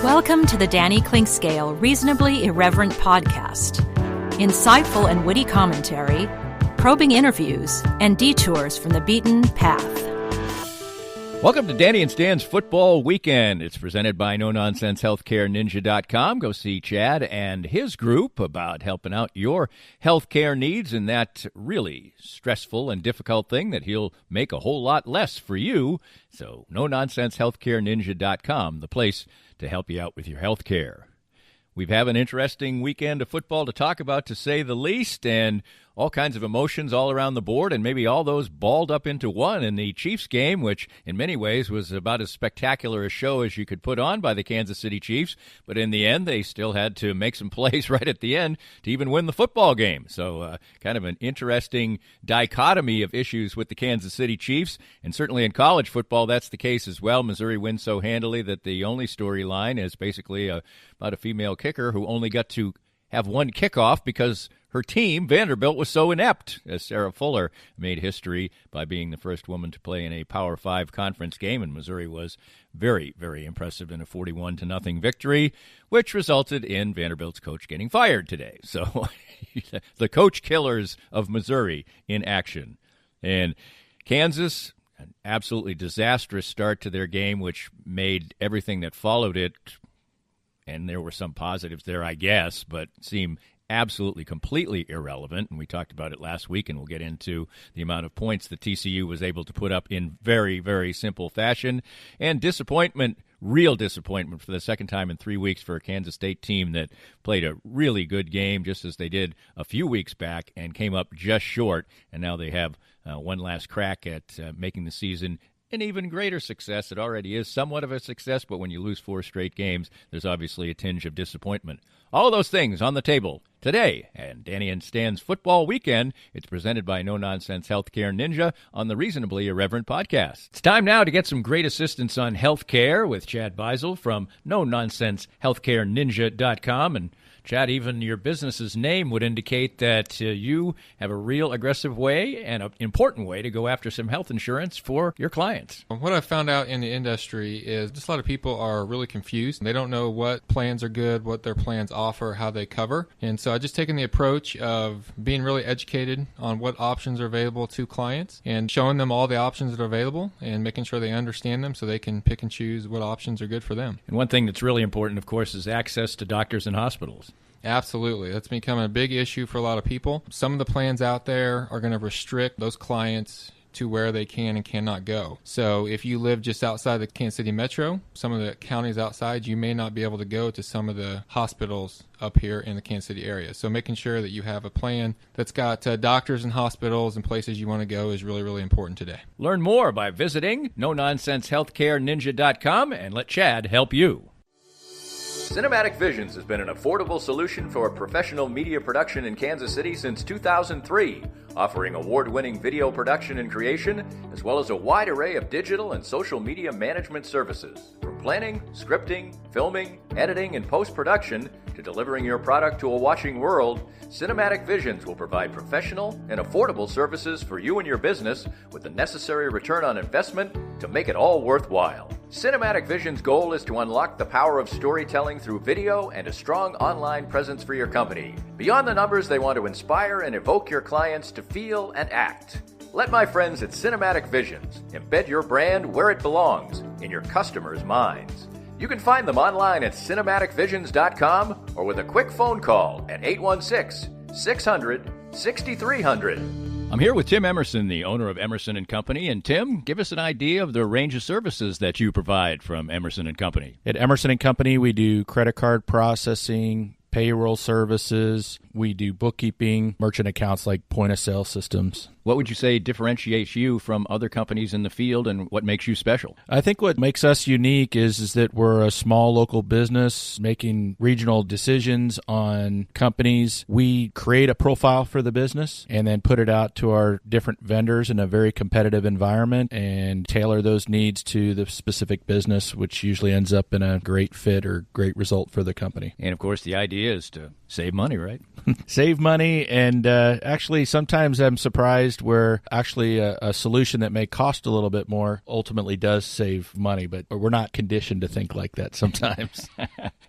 Welcome to the Danny Clinkscale Reasonably Irreverent podcast. Insightful and witty commentary, probing interviews, and detours from the beaten path. Welcome to Danny and Stan's Football Weekend. It's presented by NoNonsenseHealthCareNinja.com. Go see Chad and his group about helping out your healthcare needs and that really stressful and difficult thing that he'll make a whole lot less for you. So NoNonsenseHealthCareNinja.com, the place to help you out with your healthcare. We've had an interesting weekend of football to talk about, to say the least, and all kinds of emotions all around the board, and maybe all those balled up into one in the Chiefs game, which in many ways was about as spectacular a show as you could put on by the Kansas City Chiefs. But in the end, they still had to make some plays right at the end to even win the football game. So kind of an interesting dichotomy of issues with the Kansas City Chiefs. And certainly in college football, that's the case as well. Missouri wins so handily that the only storyline is basically about a female kicker who only got to have one kickoff because her team, Vanderbilt, was so inept, as Sarah Fuller made history by being the first woman to play in a Power 5 conference game, and Missouri was very, very impressive in a 41-0 victory, which resulted in Vanderbilt's coach getting fired today. So the coach killers of Missouri in action. And Kansas, an absolutely disastrous start to their game, which made everything that followed it, and there were some positives there, I guess, but seem absolutely, completely irrelevant. And we talked about it last week, and we'll get into the amount of points that TCU was able to put up in very, very simple fashion. And disappointment, real disappointment for the second time in 3 weeks for a Kansas State team that played a really good game, just as they did a few weeks back, and came up just short. And now they have one last crack at making the season an even greater success. It already is somewhat of a success, but when you lose 4 straight games, there's obviously a tinge of disappointment. All of those things on the table today, and Danny and Stan's Football Weekend. It's presented by No Nonsense Healthcare Ninja on the Reasonably Irreverent podcast. It's time now to get some great assistance on healthcare with Chad Beisel from NoNonsenseHealthCareNinja.com. And Chad, even your business's name would indicate that you have a real aggressive way and an important way to go after some health insurance for your clients. What I've found out in the industry is just a lot of people are really confused. They don't know what plans are good, what their plans offer, how they cover. And so I've just taken the approach of being really educated on what options are available to clients and showing them all the options that are available and making sure they understand them so they can pick and choose what options are good for them. And one thing that's really important, of course, is access to doctors and hospitals. Absolutely. That's becoming a big issue for a lot of people. Some of the plans out there are going to restrict those clients to where they can and cannot go. So if you live just outside the Kansas City metro, some of the counties outside, you may not be able to go to some of the hospitals up here in the Kansas City area. So making sure that you have a plan that's got doctors and hospitals and places you want to go is really, really important today. Learn more by visiting NoNonsenseHealthCareNinja.com and let Chad help you. Cinematic Visions has been an affordable solution for professional media production in Kansas City since 2003, offering award-winning video production and creation, as well as a wide array of digital and social media management services. From planning, scripting, filming, editing, and post-production, to delivering your product to a watching world, Cinematic Visions will provide professional and affordable services for you and your business with the necessary return on investment to make it all worthwhile. Cinematic Vision's goal is to unlock the power of storytelling through video and a strong online presence for your company. Beyond the numbers, they want to inspire and evoke your clients to feel and act. Let my friends at Cinematic Visions embed your brand where it belongs, in your customers' minds. You can find them online at cinematicvisions.com or with a quick phone call at 816-600-6300. I'm here with Tim Emerson, the owner of Emerson & Company. And Tim, give us an idea of the range of services that you provide from Emerson & Company. At Emerson & Company, we do credit card processing, payroll services. We do bookkeeping, merchant accounts like point-of-sale systems. What would you say differentiates you from other companies in the field, and what makes you special? I think what makes us unique is that we're a small local business making regional decisions on companies. We create a profile for the business and then put it out to our different vendors in a very competitive environment and tailor those needs to the specific business, which usually ends up in a great fit or great result for the company. And, of course, the idea really is to save money, right? Save money, and actually sometimes I'm surprised where actually a solution that may cost a little bit more ultimately does save money, but we're not conditioned to think like that sometimes.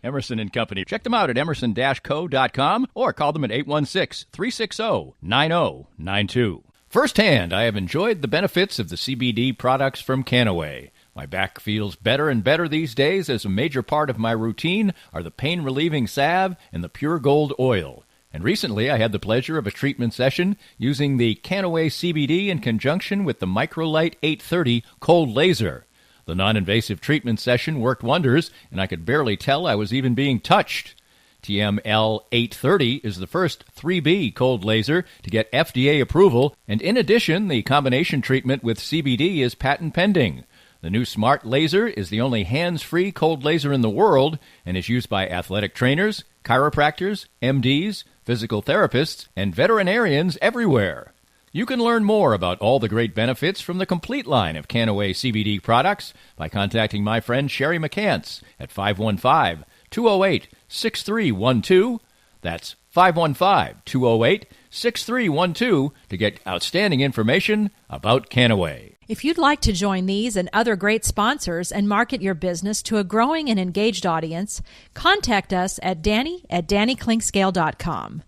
Emerson and Company. Check them out at emerson-co.com or call them at 816-360-9092. Firsthand, I have enjoyed the benefits of the CBD products from Canaway. My back feels better and better these days, as a major part of my routine are the pain-relieving salve and the Pure Gold oil. And recently I had the pleasure of a treatment session using the Canaway CBD in conjunction with the Microlight 830 cold laser. The non-invasive treatment session worked wonders, and I could barely tell I was even being touched. TML 830 is the first 3B cold laser to get FDA approval, and in addition, the combination treatment with CBD is patent pending. The new Smart Laser is the only hands-free cold laser in the world and is used by athletic trainers, chiropractors, MDs, physical therapists, and veterinarians everywhere. You can learn more about all the great benefits from the complete line of Canaway CBD products by contacting my friend Sherry McCants at 515-208-6312. That's 515-208-6312 to get outstanding information about Canaway. If you'd like to join these and other great sponsors and market your business to a growing and engaged audience, contact us at danny@dannyclinkscale.com.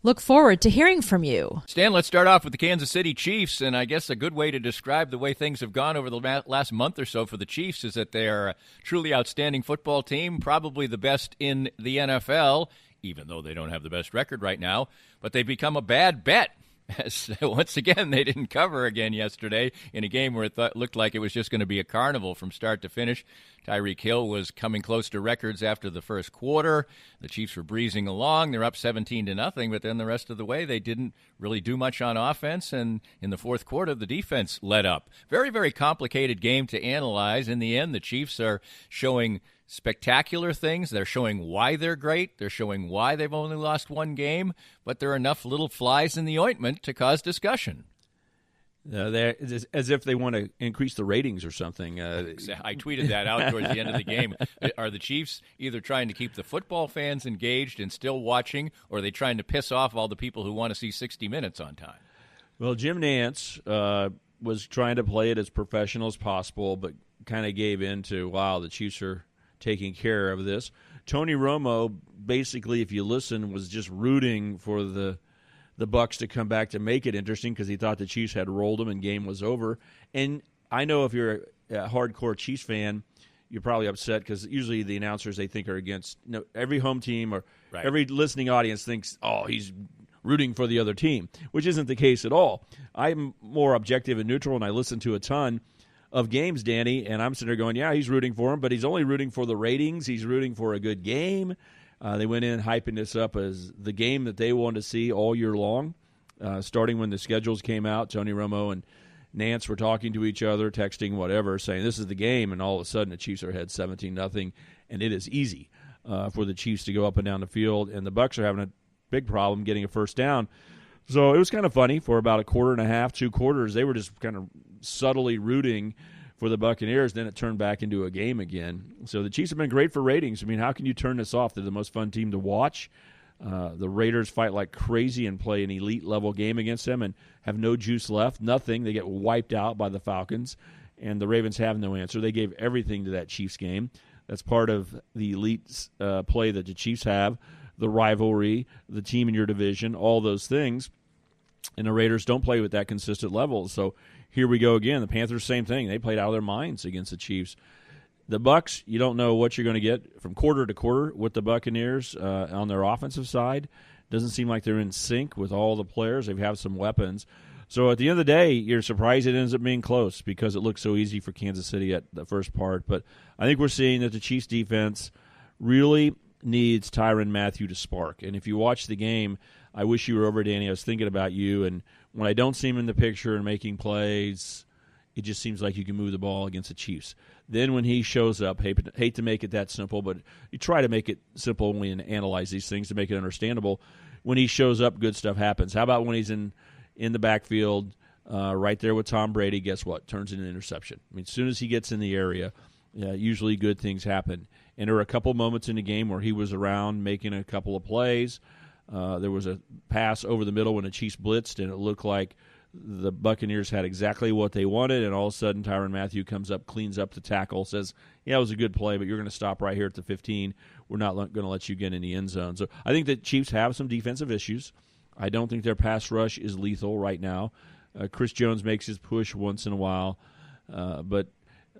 Look forward to hearing from you. Stan, let's start off with the Kansas City Chiefs, and I guess a good way to describe the way things have gone over the last month or so for the Chiefs is that they're a truly outstanding football team, probably the best in the NFL, even though they don't have the best record right now, but they've become a bad bet. As, once again, they didn't cover again yesterday in a game where it looked like it was just going to be a carnival from start to finish. Tyreek Hill was coming close to records after the first quarter. The Chiefs were breezing along. They're up 17-0, but then the rest of the way they didn't really do much on offense, and in the fourth quarter the defense led up. Very, very complicated game to analyze. In the end, the Chiefs are showing spectacular things. They're showing why they're great. They're showing why they've only lost one game, but there are enough little flies in the ointment to cause discussion. They're as if they want to increase the ratings or something. I tweeted that out towards the end of the game. Are the Chiefs either trying to keep the football fans engaged and still watching, or are they trying to piss off all the people who want to see 60 Minutes on time? Well, Jim Nantz was trying to play it as professional as possible, but kind of gave in to, wow, the Chiefs are taking care of this. Tony Romo, basically, if you listen, was just rooting for the Bucs to come back to make it interesting because he thought the Chiefs had rolled them and game was over. And I know if you're a hardcore Chiefs fan, you're probably upset because usually the announcers they think are against every home team or right. Every listening audience thinks, oh, he's rooting for the other team, which isn't the case at all. I'm more objective and neutral, and I listen to a ton of games, Danny, and I'm sitting there going, yeah, he's rooting for him, but he's only rooting for the ratings. He's rooting for a good game. They went in hyping this up as the game that they wanted to see all year long. Starting when the schedules came out, Tony Romo and Nantz were talking to each other, texting, whatever, saying this is the game, and all of a sudden the Chiefs are ahead 17-0, and it is easy for the Chiefs to go up and down the field, and the Bucs are having a big problem getting a first down. So it was kind of funny for about a quarter and a half, 2 quarters. They were just kind of subtly rooting for the Buccaneers. Then it turned back into a game again. So the Chiefs have been great for ratings. I mean, how can you turn this off? They're the most fun team to watch. The Raiders fight like crazy and play an elite-level game against them and have no juice left, nothing. They get wiped out by the Falcons, and the Ravens have no answer. They gave everything to that Chiefs game. That's part of the elite play that the Chiefs have, the rivalry, the team in your division, all those things. And the Raiders don't play with that consistent level. So here we go again. The Panthers, same thing. They played out of their minds against the Chiefs. The Bucs, you don't know what you're going to get from quarter to quarter with the Buccaneers on their offensive side. Doesn't seem like they're in sync with all the players. They have some weapons. So at the end of the day, you're surprised it ends up being close because it looks so easy for Kansas City at the first part. But I think we're seeing that the Chiefs defense really needs Tyrann Mathieu to spark. And if you watch the game, I wish you were over, Danny. I was thinking about you. And when I don't see him in the picture and making plays, it just seems like you can move the ball against the Chiefs. Then when he shows up, hate to make it that simple, but you try to make it simple when you analyze these things to make it understandable. When he shows up, good stuff happens. How about when he's in the backfield right there with Tom Brady, guess what? Turns into an interception. I mean, as soon as he gets in the area, usually good things happen. And there were a couple moments in the game where he was around making a couple of plays. There was a pass over the middle when the Chiefs blitzed, and it looked like the Buccaneers had exactly what they wanted, and all of a sudden Tyrann Mathieu comes up, cleans up the tackle, says, yeah, it was a good play, but you're going to stop right here at the 15. We're not going to let you get in the end zone. So I think the Chiefs have some defensive issues. I don't think their pass rush is lethal right now. Chris Jones makes his push once in a while, but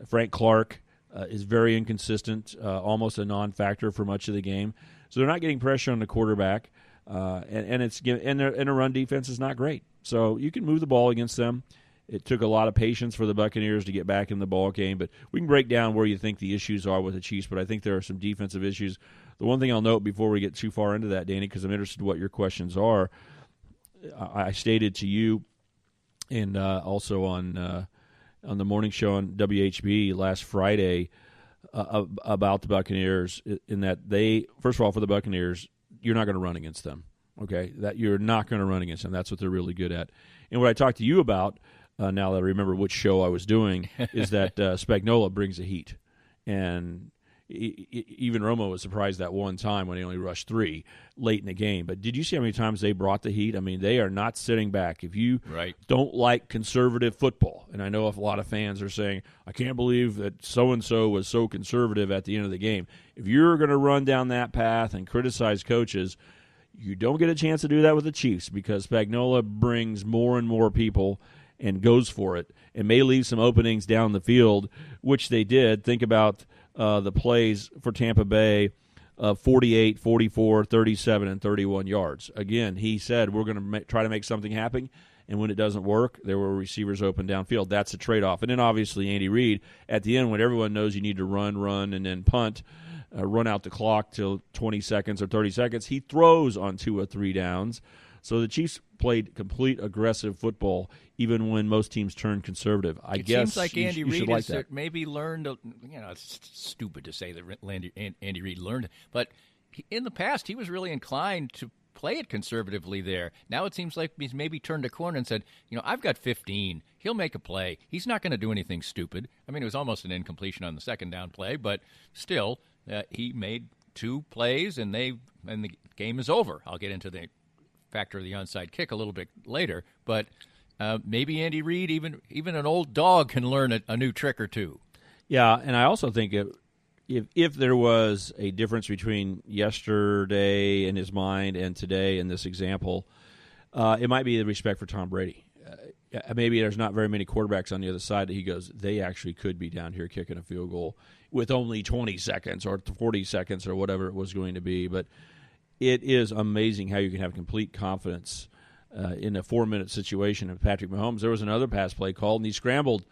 Frank Clark is very inconsistent, almost a non-factor for much of the game. So they're not getting pressure on the quarterback, and their run defense is not great. So you can move the ball against them. It took a lot of patience for the Buccaneers to get back in the ball game, but we can break down where you think the issues are with the Chiefs, but I think there are some defensive issues. The one thing I'll note before we get too far into that, Danny, because I'm interested in what your questions are, I stated to you and also on the morning show on WHB last Friday about the Buccaneers in that first of all, for the Buccaneers, you're not going to run against them. Okay, that you're not going to run against them. That's what they're really good at. And what I talked to you about, now that I remember which show I was doing, is that Spagnuolo brings the heat. And even Romo was surprised that one time when he only rushed 3 late in the game. But did you see how many times they brought the heat? I mean, they are not sitting back. If you don't like conservative football, and I know a lot of fans are saying, I can't believe that so-and-so was so conservative at the end of the game. If you're going to run down that path and criticize coaches, you don't get a chance to do that with the Chiefs because Spagnuolo brings more and more people and goes for it and may leave some openings down the field, which they did. Think about the plays for Tampa Bay, 48, 44, 37, and 31 yards. Again, he said we're going to try to make something happen, and when it doesn't work, there were receivers open downfield. That's a trade-off. And then obviously Andy Reid, at the end when everyone knows you need to run, and then punt, run out the clock till 20 seconds or 30 seconds, he throws on 2 or 3 downs. So the Chiefs played complete aggressive football even when most teams turned conservative. I guess seems like Andy Reid like has maybe learned, it's stupid to say that Andy Reid learned, but in the past he was really inclined to play it conservatively there. Now it seems like he's maybe turned a corner and said, I've got 15. He'll make a play. He's not going to do anything stupid. I mean, it was almost an incompletion on the second down play, but still, he made 2 plays and the game is over. I'll get into the factor of the onside kick a little bit later, but maybe Andy Reid, even an old dog, can learn a new trick or two. Yeah, and I also think if there was a difference between yesterday in his mind and today in this example, it might be the respect for Tom Brady. Maybe there's not very many quarterbacks on the other side that he goes, they actually could be down here kicking a field goal with only 20 seconds or 40 seconds or whatever it was going to be. But it is amazing how you can have complete confidence in a 4-minute situation of Patrick Mahomes. There was another pass play called, and he scrambled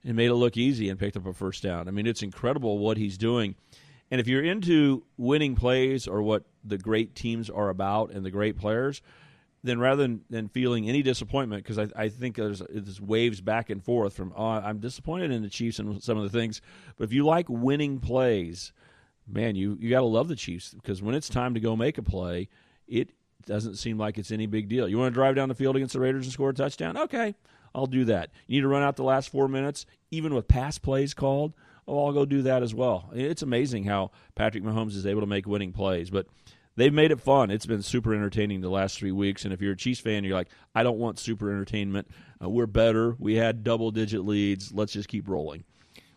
and made it look easy and picked up a first down. I mean, it's incredible what he's doing. And if you're into winning plays or what the great teams are about and the great players, then rather than feeling any disappointment, because I think there's waves back and forth from, I'm disappointed in the Chiefs and some of the things. But if you like winning plays, man, you got to love the Chiefs, because when it's time to go make a play, it doesn't seem like it's any big deal. You want to drive down the field against the Raiders and score a touchdown? Okay, I'll do that. You need to run out the last 4 minutes, even with pass plays called? I'll go do that as well. It's amazing how Patrick Mahomes is able to make winning plays. But they've made it fun. It's been super entertaining the last 3 weeks. And if you're a Chiefs fan, you're like, I don't want super entertainment. We're better. We had double-digit leads. Let's just keep rolling.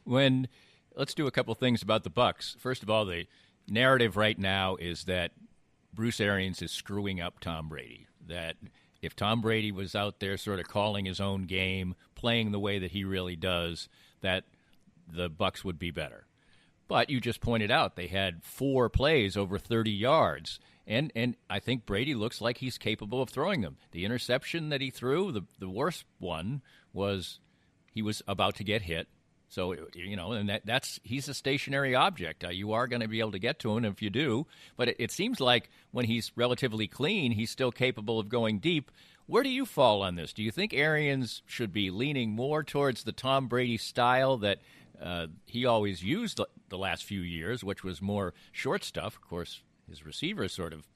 Let's do a couple things about the Bucs. First of all, the narrative right now is that Bruce Arians is screwing up Tom Brady. That if Tom Brady was out there sort of calling his own game, playing the way that he really does, that the Bucs would be better. But you just pointed out they had 4 plays over 30 yards, and I think Brady looks like he's capable of throwing them. The interception that he threw, the worst one, was he was about to get hit. So, and he's a stationary object. You are going to be able to get to him if you do. But it seems like when he's relatively clean, he's still capable of going deep. Where do you fall on this? Do you think Arians should be leaning more towards the Tom Brady style that he always used the last few years, which was more short stuff? Of course, his receivers sort of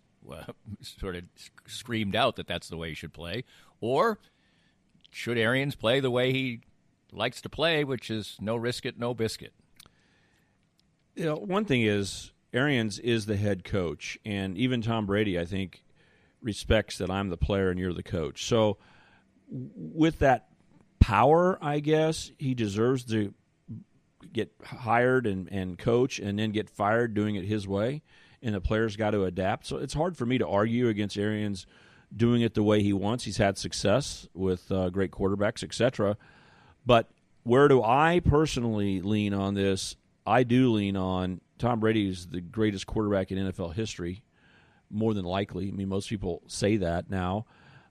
screamed out that that's the way he should play. Or should Arians play the way he likes to play, which is no risk it, no biscuit? One thing is Arians is the head coach, and even Tom Brady, I think, respects that I'm the player and you're the coach. So with that power, I guess, he deserves to get hired and coach and then get fired doing it his way, and the players got to adapt. So it's hard for me to argue against Arians doing it the way he wants. He's had success with great quarterbacks, etc. But where do I personally lean on this? I do lean on Tom Brady is the greatest quarterback in NFL history, more than likely. I mean, most people say that now.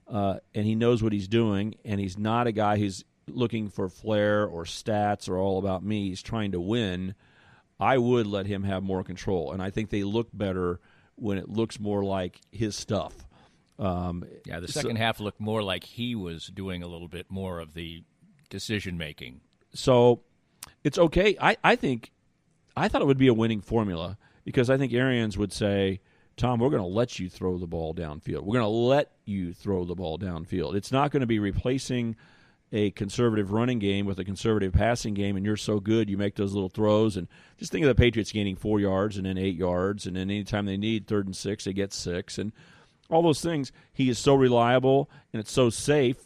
And he knows what he's doing, and he's not a guy who's looking for flair or stats or all about me. He's trying to win. I would let him have more control, and I think they look better when it looks more like his stuff. The second half looked more like he was doing a little bit more of the decision-making. So it's okay. I thought it would be a winning formula because I think Arians would say, Tom, we're going to let you throw the ball downfield. We're going to let you throw the ball downfield. It's not going to be replacing a conservative running game with a conservative passing game, and you're so good you make those little throws. And just think of the Patriots gaining 4 yards and then 8 yards, and then anytime they need 3rd and 6, they get 6. And all those things, he is so reliable and it's so safe.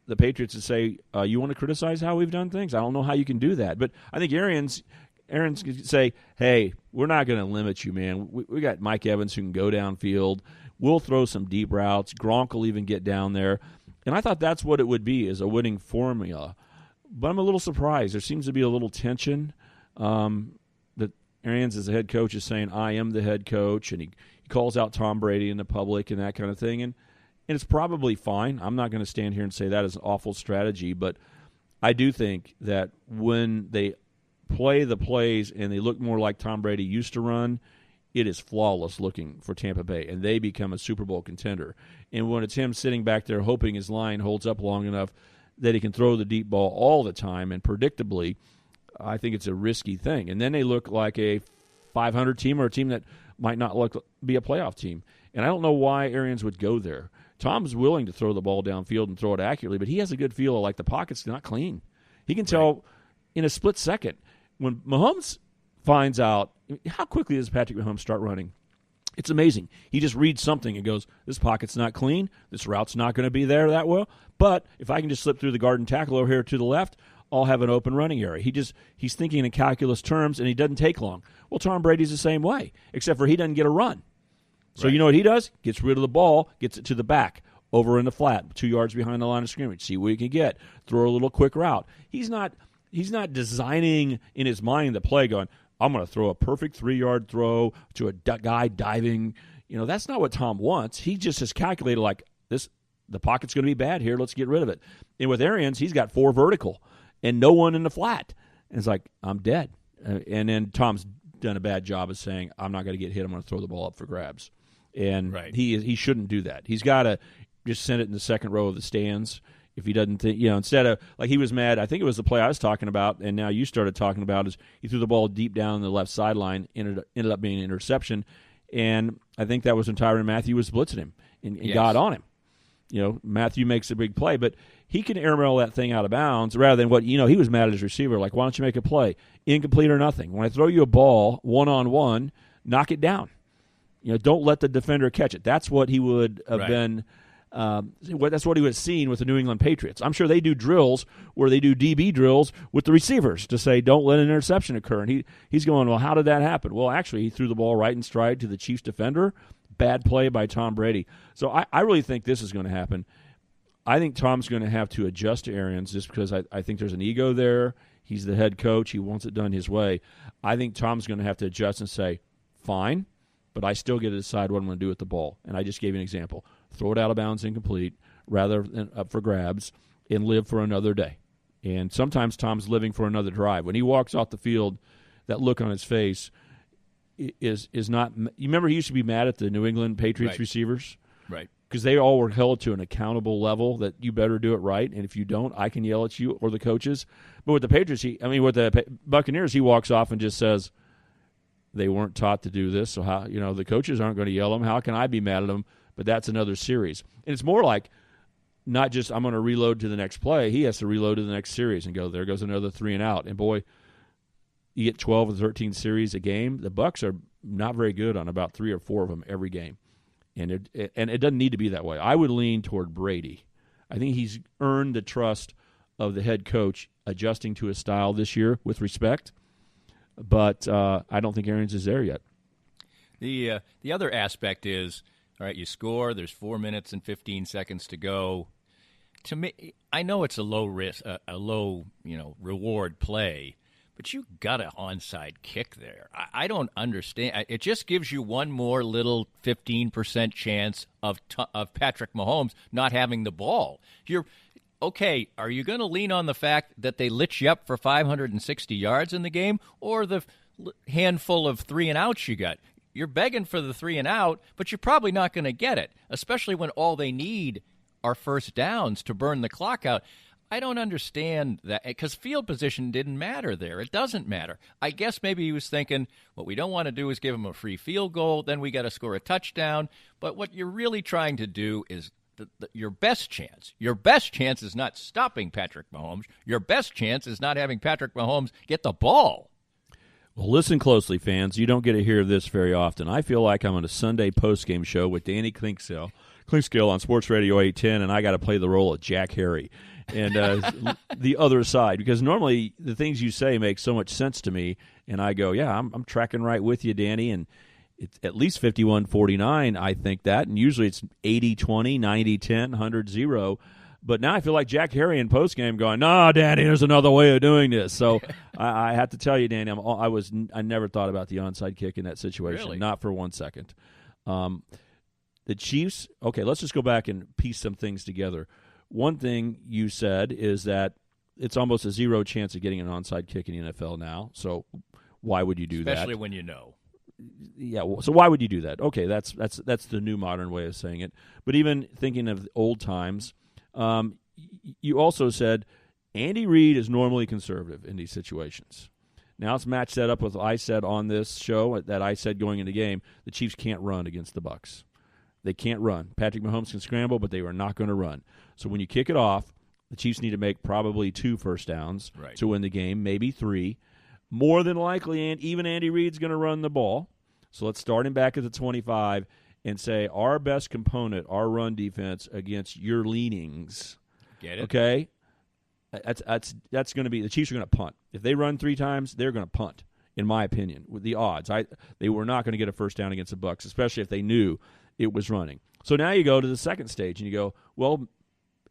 The Patriots would say, you want to criticize how we've done things? I don't know how you can do that. But I think Arians could say, hey, we're not going to limit you, man. We got Mike Evans who can go downfield. We'll throw some deep routes. Gronk will even get down there. And I thought that's what it would be, is a winning formula. But I'm a little surprised. There seems to be a little tension that Arians as the head coach is saying, I am the head coach, and he calls out Tom Brady in the public and that kind of thing. And it's probably fine. I'm not going to stand here and say that is an awful strategy, but I do think that when they play the plays and they look more like Tom Brady used to run, it is flawless looking for Tampa Bay, and they become a Super Bowl contender. And when it's him sitting back there hoping his line holds up long enough that he can throw the deep ball all the time and predictably, I think it's a risky thing. And then they look like a 500 team or a team that might not be a playoff team. And I don't know why Arians would go there. Tom's willing to throw the ball downfield and throw it accurately, but he has a good feel of like the pocket's not clean. He can tell in a split second. When Mahomes finds out, how quickly does Patrick Mahomes start running? It's amazing. He just reads something and goes, this pocket's not clean, this route's not going to be there that well, but if I can just slip through the guard and tackle over here to the left, I'll have an open running area. He's thinking in calculus terms, and he doesn't take long. Well, Tom Brady's the same way, except for he doesn't get a run. So you know what he does? Gets rid of the ball, gets it to the back, over in the flat, 2 yards behind the line of scrimmage, see what he can get, throw a little quick route. He's not designing in his mind the play going, I'm going to throw a perfect 3-yard throw to a guy diving. That's not what Tom wants. He just has calculated like this. The pocket's going to be bad here. Let's get rid of it. And with Arians, he's got 4 vertical and no one in the flat. And it's like, I'm dead. And then Tom's done a bad job of saying, I'm not going to get hit. I'm going to throw the ball up for grabs. And he shouldn't do that. He's got to just send it in the second row of the stands. If he doesn't think, instead of, like he was mad, I think it was the play I was talking about, and now you started talking about, is he threw the ball deep down the left sideline, ended up being an interception, and I think that was when Tyrann Mathieu was blitzing him and got on him. Mathieu makes a big play, but he can airmail that thing out of bounds rather than he was mad at his receiver, like, why don't you make a play? Incomplete or nothing. When I throw you a ball one-on-one, knock it down. Don't let the defender catch it. That's what he would have been. That's what he was seeing with the New England Patriots. I'm sure they do drills where they do DB drills with the receivers to say, don't let an interception occur. And he's going, well, how did that happen? Well, actually, he threw the ball right in stride to the Chiefs defender. Bad play by Tom Brady. So I really think this is going to happen. I think Tom's going to have to adjust to Arians just because I think there's an ego there. He's the head coach. He wants it done his way. I think Tom's going to have to adjust and say, fine, but I still get to decide what I'm going to do with the ball. And I just gave you an example. Throw it out of bounds incomplete rather than up for grabs and live for another day. And sometimes Tom's living for another drive. When he walks off the field, that look on his face is not – you remember he used to be mad at the New England Patriots receivers? Right. Because they all were held to an accountable level that you better do it right, and if you don't, I can yell at you or the coaches. But with the Patriots, with the Buccaneers, he walks off and just says they weren't taught to do this, so how the coaches aren't going to yell at them. How can I be mad at them? But that's another series. And it's more like not just I'm going to reload to the next play. He has to reload to the next series and go, there goes another 3 and out. And, boy, you get 12 or 13 series a game. The Bucs are not very good on about 3 or 4 of them every game. And it doesn't need to be that way. I would lean toward Brady. I think he's earned the trust of the head coach adjusting to his style this year with respect. But I don't think Arians is there yet. The other aspect is, all right, you score, there's 4 minutes and 15 seconds to go. To me, I know it's a low risk, a low reward play, but you got an onside kick there. I don't understand. It just gives you one more little 15% chance of Patrick Mahomes not having the ball. Okay, are you going to lean on the fact that they lit you up for 560 yards in the game, or the handful of 3-and-outs you got? You're begging for the 3-and-out, but you're probably not going to get it, especially when all they need are first downs to burn the clock out. I don't understand that, because field position didn't matter there. It doesn't matter. I guess maybe he was thinking, what we don't want to do is give him a free field goal, then we got to score a touchdown. But what you're really trying to do is your best chance. Your best chance is not stopping Patrick Mahomes. Your best chance is not having Patrick Mahomes get the ball. Well, listen closely, fans. You don't get to hear this very often. I feel like I'm on a Sunday postgame show with Danny Clinkscale on Sports Radio 810, and I got to play the role of Jack Harry and the other side, because normally the things you say make so much sense to me, and I go, yeah, I'm tracking right with you, Danny, and it's at least 51-49, I think that, and usually it's 80-20, 90-10, 100-0. But now I feel like Jack Harry in postgame going, no, Danny, there's another way of doing this. So I have to tell you, Danny, I never thought about the onside kick in that situation, really? Not for 1 second. The Chiefs, okay, let's just go back and piece some things together. One thing you said is that it's almost a zero chance of getting an onside kick in the NFL now. So why would you do that? Especially when you know. Yeah, so why would you do that? Okay, that's the new modern way of saying it. But even thinking of old times, you also said Andy Reid is normally conservative in these situations. Now let's match that up with what I said on this show, that I said going into the game, the Chiefs can't run against the Bucs. They can't run. Patrick Mahomes can scramble, but they are not going to run. So when you kick it off, the Chiefs need to make probably 2 first downs to win the game, maybe 3. More than likely, and even Andy Reid's going to run the ball. So let's start him back at the 25 and say our best component, our run defense against your leanings. Get it? Okay? That's going to be – the Chiefs are going to punt. If they run 3 times, they're going to punt, in my opinion, with the odds. They were not going to get a first down against the Bucs, especially if they knew it was running. So now you go to the second stage and you go, well,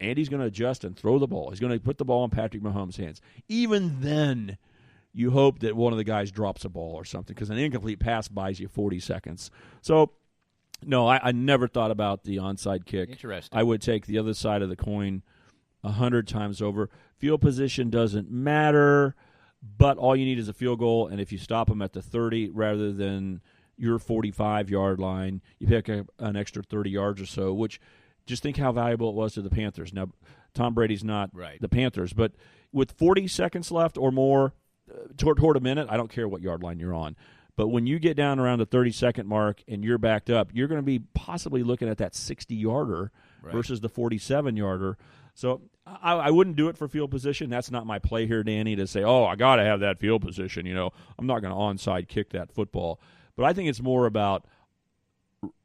Andy's going to adjust and throw the ball. He's going to put the ball in Patrick Mahomes' hands. Even then, you hope that one of the guys drops a ball or something, because an incomplete pass buys you 40 seconds. So, no, I never thought about the onside kick. Interesting. I would take the other side of the coin 100 times over. Field position doesn't matter, but all you need is a field goal, and if you stop them at the 30 rather than your 45-yard line, you pick up an extra 30 yards or so, which just think how valuable it was to the Panthers. Now, Tom Brady's not the Panthers, but with 40 seconds left or more, toward a minute, I don't care what yard line you're on. But when you get down around the 30-second mark and you're backed up, you're going to be possibly looking at that 60-yarder versus the 47-yarder. So I wouldn't do it for field position. That's not my play here, Danny, to say, oh, I got to have that field position. I'm not going to onside kick that football. But I think it's more about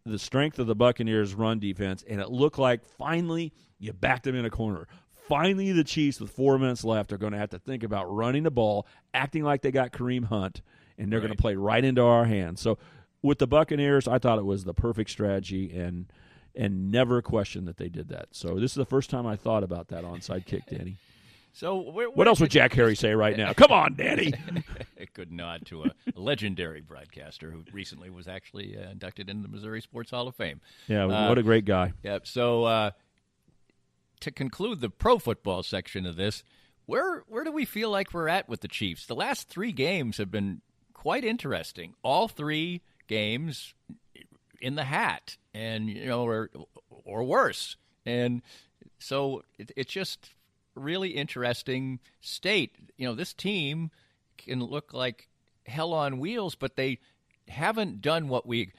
the strength of the Buccaneers' run defense, and it looked like finally you backed them in a corner. Finally, the Chiefs, with 4 minutes left, are going to have to think about running the ball, acting like they got Kareem Hunt, and they're going to play right into our hands. So with the Buccaneers, I thought it was the perfect strategy, and never questioned that they did that. So this is the first time I thought about that onside kick, Danny. So what else would Jack Harry say right now? Come on, Danny. A good nod to a legendary broadcaster who recently was actually inducted into the Missouri Sports Hall of Fame. Yeah, what a great guy. Yeah. So to conclude the pro football section of this, where do we feel like we're at with the Chiefs? The last 3 games have been quite interesting. All 3 games in the hat, and or worse. And so it's just really interesting state. This team can look like hell on wheels, but they haven't done what we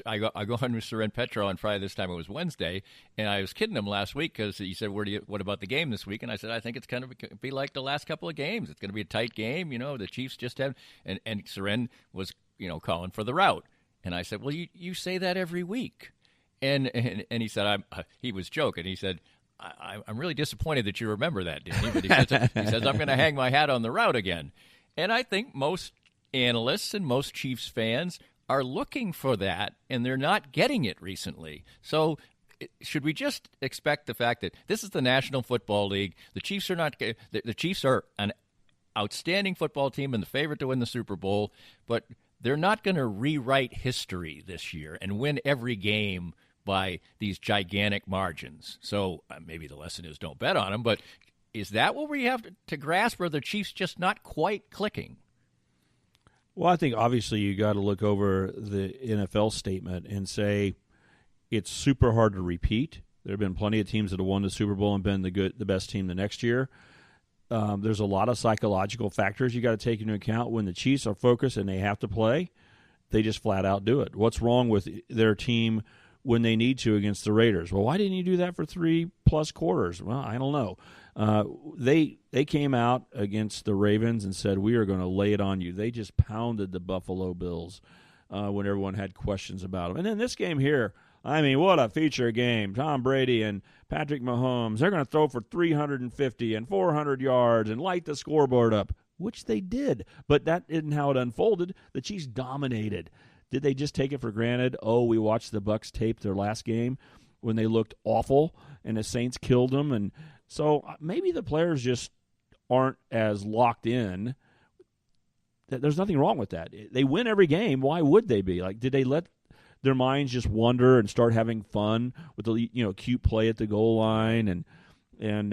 I go on with Seren Petro on Friday. This time it was Wednesday, and I was kidding him last week because he said, "What about the game this week?" And I said, "I think it's going to be like the last couple of games. It's going to be a tight game. The Chiefs just have." And Seren was calling for the rout, and I said, "Well, you say that every week," and he said, he was joking. He said, I'm really disappointed that you remember that, Danny. But he says I'm going to hang my hat on the route again. And I think most analysts and most Chiefs fans are looking for that, and they're not getting it recently. So should we just expect the fact that this is the National Football League? The Chiefs are an outstanding football team and the favorite to win the Super Bowl, but they're not going to rewrite history this year and win every game by these gigantic margins. So maybe the lesson is don't bet on them, but is that what we have to grasp, or are the Chiefs just not quite clicking? Well, I think obviously you got to look over the NFL statement and say it's super hard to repeat. There have been plenty of teams that have won the Super Bowl and been the best team the next year. There's a lot of psychological factors you got to take into account. When the Chiefs are focused and they have to play, they just flat out do it. What's wrong with their team when they need to against the Raiders? Well, why didn't you do that for 3+ quarters? Well, I don't know. They came out against the Ravens and said, we are going to lay it on you. They just pounded the Buffalo Bills when everyone had questions about them. And then this game here, I mean, what a feature game. Tom Brady and Patrick Mahomes, they're going to throw for 350 and 400 yards and light the scoreboard up, which they did. But that isn't how it unfolded. The Chiefs dominated. Did they just take it for granted? Oh, we watched the Bucs tape their last game when they looked awful and the Saints killed them. And so maybe the players just aren't as locked in. There's nothing wrong with that. They win every game. Why would they be? Like, did they let their minds just wander and start having fun with the cute play at the goal line and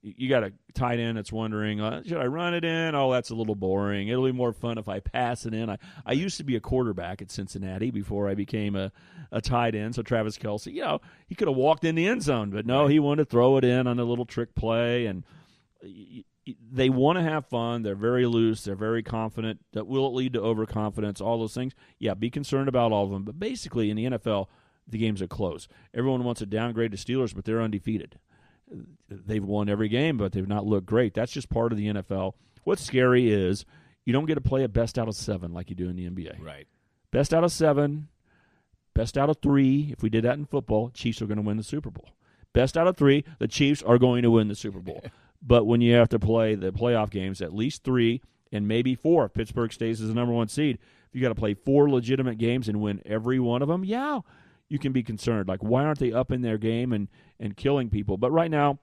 you got a tight end that's wondering, should I run it in? Oh, that's a little boring. It'll be more fun if I pass it in. I used to be a quarterback at Cincinnati before I became a tight end. So Travis Kelce, he could have walked in the end zone, but no, he wanted to throw it in on a little trick play. And they want to have fun. They're very loose. They're very confident. That will lead to overconfidence, all those things. Yeah, be concerned about all of them. But basically in the NFL, the games are close. Everyone wants to downgrade the Steelers, but they're undefeated. They've won every game, but they've not looked great. That's just part of the NFL. What's scary is you don't get to play a best out of 7 like you do in the NBA. Right. Best out of 7, best out of 3. If we did that in football, Chiefs are going to win the Super Bowl. Best out of 3, the Chiefs are going to win the Super Bowl. But when you have to play the playoff games, at least 3 and maybe 4, if Pittsburgh stays as the number 1 seed, if you got to play 4 legitimate games and win every one of them, yeah, you can be concerned. Like, why aren't they up in their game and killing people? But right now,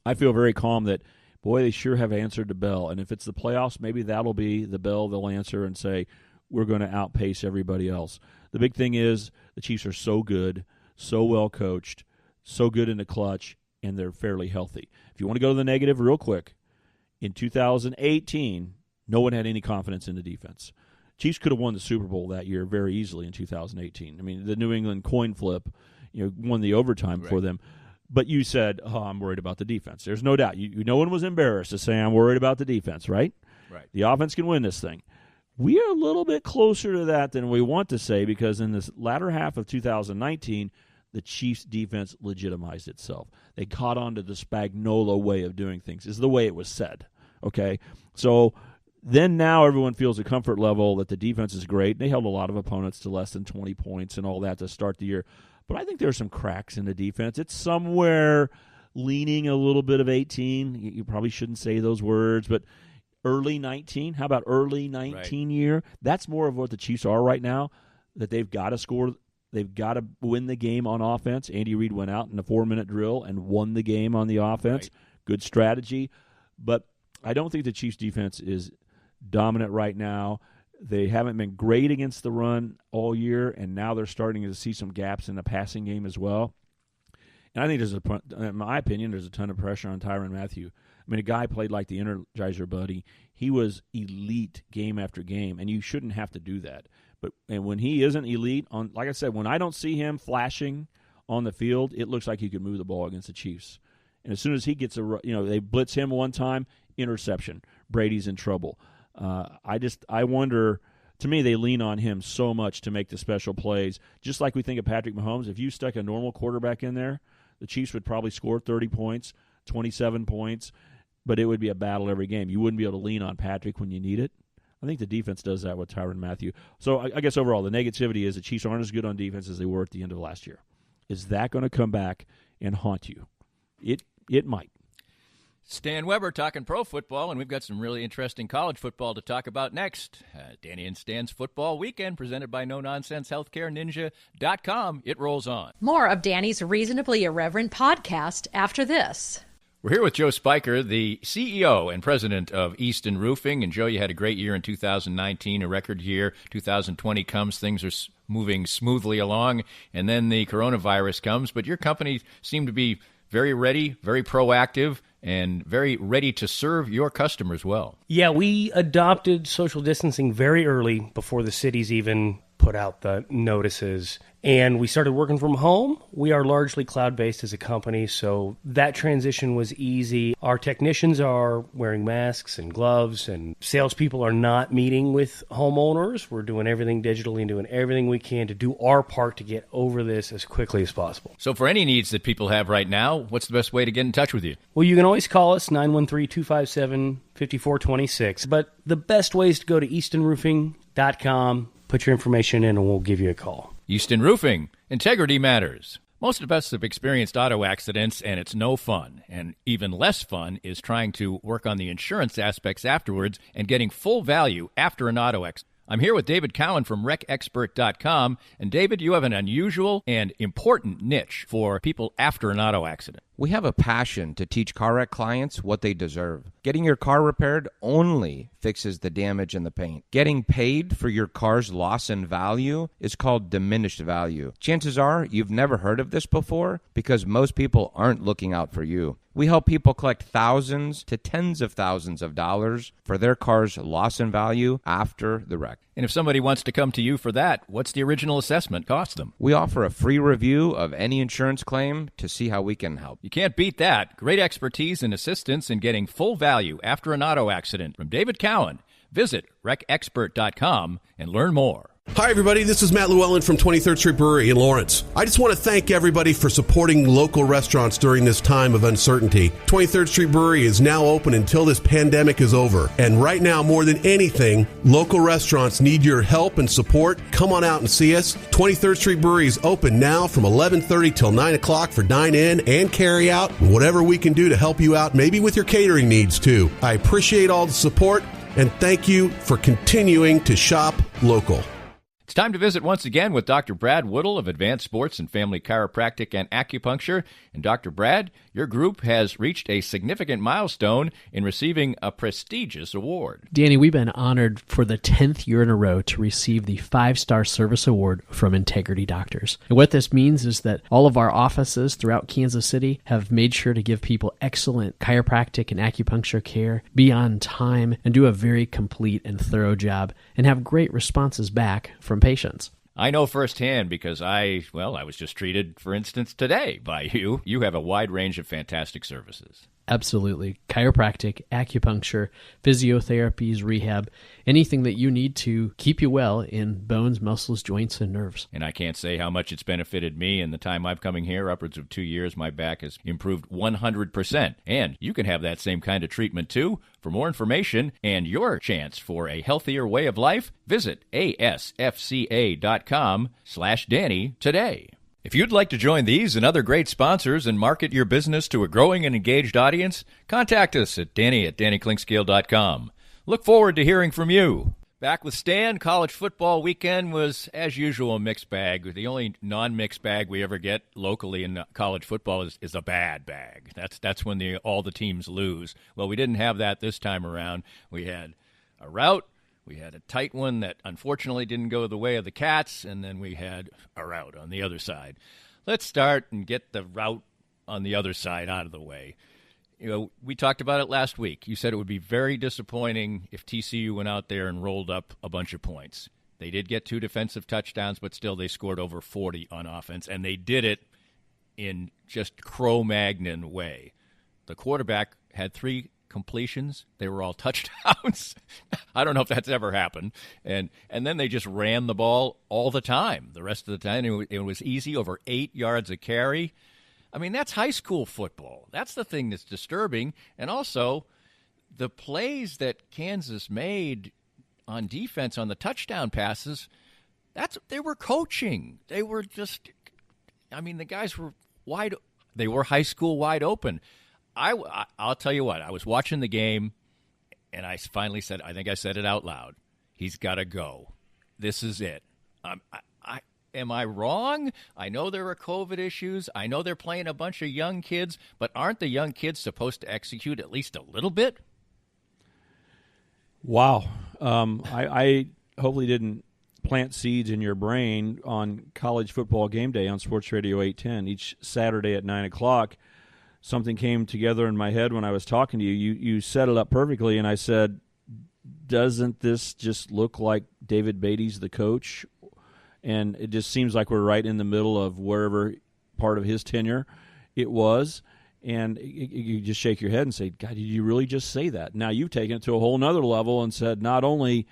I feel very calm that, boy, they sure have answered the bell. And if it's the playoffs, maybe that'll be the bell they'll answer and say, we're going to outpace everybody else. The big thing is the Chiefs are so good, so well coached, so good in the clutch, and they're fairly healthy. If you want to go to the negative real quick, in 2018, no one had any confidence in the defense. Chiefs could have won the Super Bowl that year very easily in 2018. I mean, the New England coin flip, won the overtime for them. But you said, I'm worried about the defense. There's no doubt. No one was embarrassed to say, I'm worried about the defense, right? Right. The offense can win this thing. We are a little bit closer to that than we want to say because in this latter half of 2019, the Chiefs' defense legitimized itself. They caught on to the Spagnuolo way of doing things, is the way it was said, okay? So then now everyone feels a comfort level that the defense is great. They held a lot of opponents to less than 20 points and all that to start the year. But I think there are some cracks in the defense. It's somewhere leaning a little bit of 18. You probably shouldn't say those words, but early 19. How about early 19 year? That's more of what the Chiefs are right now, that they've got to score. They've got to win the game on offense. Andy Reid went out in a 4-minute drill and won the game on the offense. Right. Good strategy. But I don't think the Chiefs' defense is dominant right now. They haven't been great against the run all year, and now they're starting to see some gaps in the passing game as well. And I think in my opinion, there's a ton of pressure on Tyrann Mathieu. I mean, a guy played like the Energizer Bunny. He was elite game after game, and you shouldn't have to do that. And when he isn't elite, like I said, when I don't see him flashing on the field, it looks like he could move the ball against the Chiefs. And as soon as he gets they blitz him one time, interception. Brady's in trouble. I wonder, to me, they lean on him so much to make the special plays. Just like we think of Patrick Mahomes, if you stuck a normal quarterback in there, the Chiefs would probably score 30 points, 27 points, but it would be a battle every game. You wouldn't be able to lean on Patrick when you need it. I think the defense does that with Tyrann Mathieu. So I guess overall the negativity is the Chiefs aren't as good on defense as they were at the end of last year. Is that going to come back and haunt you? It might. Stan Weber talking pro football, and we've got some really interesting college football to talk about next. Danny and Stan's Football Weekend, presented by NoNonsenseHealthCareNinja.com. It rolls on. More of Danny's Reasonably Irreverent podcast after this. We're here with Joe Spiker, the CEO and president of Easton Roofing. And, Joe, you had a great year in 2019, a record year. 2020 comes, things are moving smoothly along, and then the coronavirus comes. But your company seemed to be very ready, very proactive, and very ready to serve your customers well. Yeah, we adopted social distancing very early before the cities even put out the notices. And we started working from home. We are largely cloud-based as a company, so that transition was easy. Our technicians are wearing masks and gloves, and salespeople are not meeting with homeowners. We're doing everything digitally and doing everything we can to do our part to get over this as quickly as possible. So for any needs that people have right now, what's the best way to get in touch with you? Well, you can always call us, 913-257-5426. But the best way is to go to eastonroofing.com, put your information in, and we'll give you a call. Easton Roofing. Integrity matters. Most of us have experienced auto accidents, and it's no fun. And even less fun is trying to work on the insurance aspects afterwards and getting full value after an auto accident. I'm here with David Cowan from WreckExpert.com. And David, you have an unusual and important niche for people after an auto accident. We have a passion to teach car wreck clients what they deserve. Getting your car repaired only fixes the damage and the paint. Getting paid for your car's loss in value is called diminished value. Chances are you've never heard of this before because most people aren't looking out for you. We help people collect thousands to tens of thousands of dollars for their car's loss in value after the wreck. And if somebody wants to come to you for that, what's the original assessment cost them? We offer a free review of any insurance claim to see how we can help. You can't beat that. Great expertise and assistance in getting full value after an auto accident from David Cowan. Visit RecExpert.com and learn more. Hi, everybody. This is Matt Llewellyn from 23rd Street Brewery in Lawrence. I just want to thank everybody for supporting local restaurants during this time of uncertainty. 23rd Street Brewery is now open until this pandemic is over. And right now, more than anything, local restaurants need your help and support. Come on out and see us. 23rd Street Brewery is open now from 11:30 till 9 o'clock for dine-in and carry-out. Whatever we can do to help you out, maybe with your catering needs, too. I appreciate all the support, and thank you for continuing to shop local. It's time to visit once again with Dr. Brad Woodle of Advanced Sports and Family Chiropractic and Acupuncture. And Dr. Brad, your group has reached a significant milestone in receiving a prestigious award. Danny, we've been honored for the 10th year in a row to receive the 5-Star Service Award from Integrity Doctors. And what this means is that all of our offices throughout Kansas City have made sure to give people excellent chiropractic and acupuncture care, be on time, and do a very complete and thorough job, and have great responses back from patients. I know firsthand because I was just treated, for instance, today by you. You have a wide range of fantastic services. Absolutely. Chiropractic, acupuncture, physiotherapies, rehab, anything that you need to keep you well in bones, muscles, joints, and nerves. And I can't say how much it's benefited me in the time I've coming here. Upwards of 2 years, my back has improved 100%. And you can have that same kind of treatment too. For more information and your chance for a healthier way of life, visit asfca.com/Danny today. If you'd like to join these and other great sponsors and market your business to a growing and engaged audience, contact us at Danny@DannyKlinkScale.com. Look forward to hearing from you. Back with Stan, college football weekend was, as usual, a mixed bag. The only non-mixed bag we ever get locally in college football is a bad bag. That's when all the teams lose. Well, we didn't have that this time around. We had a rout. We had a tight one that unfortunately didn't go the way of the Cats, and then we had a rout on the other side. Let's start and get the rout on the other side out of the way. You know, we talked about it last week. You said it would be very disappointing if TCU went out there and rolled up a bunch of points. They did get 2 defensive touchdowns, but still they scored over 40 on offense, and they did it in just Cro-Magnon way. The quarterback had 3 completions. They were all touchdowns. I don't know if that's ever happened. And then they just ran the ball all the time. The rest of the time, it was easy, over 8 yards a carry. I mean, that's high school football. That's the thing that's disturbing. And also, the plays that Kansas made on defense on the touchdown passes, they were coaching. They were just, I mean, the guys were they were high school wide open. I'll tell you what, I was watching the game, and I finally said, I think I said it out loud, he's got to go. This is it. Am I wrong? I know there are COVID issues. I know they're playing a bunch of young kids, but aren't the young kids supposed to execute at least a little bit? Wow. I hopefully didn't plant seeds in your brain on College Football Game Day on Sports Radio 810 each Saturday at 9 o'clock. Something came together in my head when I was talking to you. You set it up perfectly, and I said, doesn't this just look like David Beatty's the coach? And it just seems like we're right in the middle of wherever part of his tenure it was. And you just shake your head and say, God, did you really just say that? Now you've taken it to a whole nother level and said, not only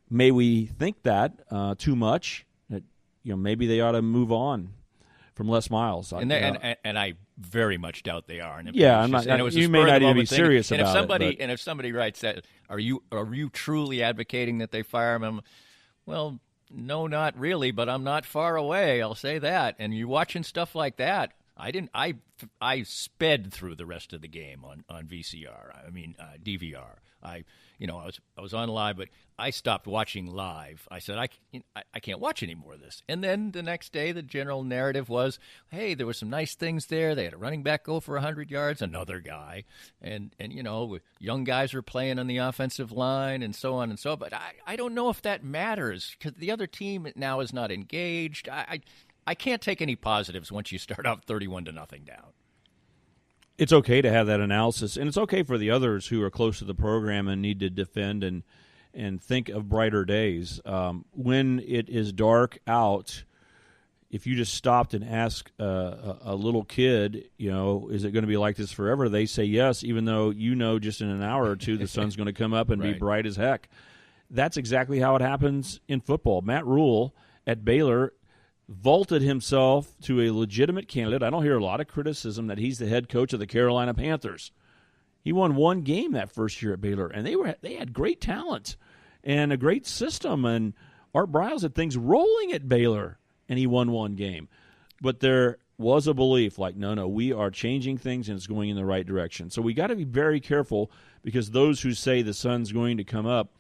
may we think that too much, that maybe they ought to move on from Les Miles. And I very much doubt they are. And yeah, you may not even be serious about it. And if somebody writes that, are you truly advocating that they fire him? Well, no, not really, but I'm not far away. I'll say that. And you're watching stuff like that. I sped through the rest of the game on VCR. I mean DVR. I was on live, but I stopped watching live. I said I can't watch any more of this. And then the next day, the general narrative was, hey, there were some nice things there. They had a running back go for 100 yards, another guy, and young guys were playing on the offensive line, and so on and so on. But I don't know if that matters because the other team now is not engaged. I can't take any positives once you start out 31-0 down. It's okay to have that analysis, and it's okay for the others who are close to the program and need to defend and think of brighter days. When it is dark out, if you just stopped and asked a little kid, is it going to be like this forever? They say yes, even though just in an hour or two the sun's going to come up and right. be bright as heck. That's exactly how it happens in football. Matt Rule at Baylor vaulted himself to a legitimate candidate. I don't hear a lot of criticism that he's the head coach of the Carolina Panthers. He won one game that first year at Baylor, and they had great talent and a great system, and Art Briles had things rolling at Baylor, and he won one game. But there was a belief like, no, we are changing things, and it's going in the right direction. So we got to be very careful because those who say the sun's going to come up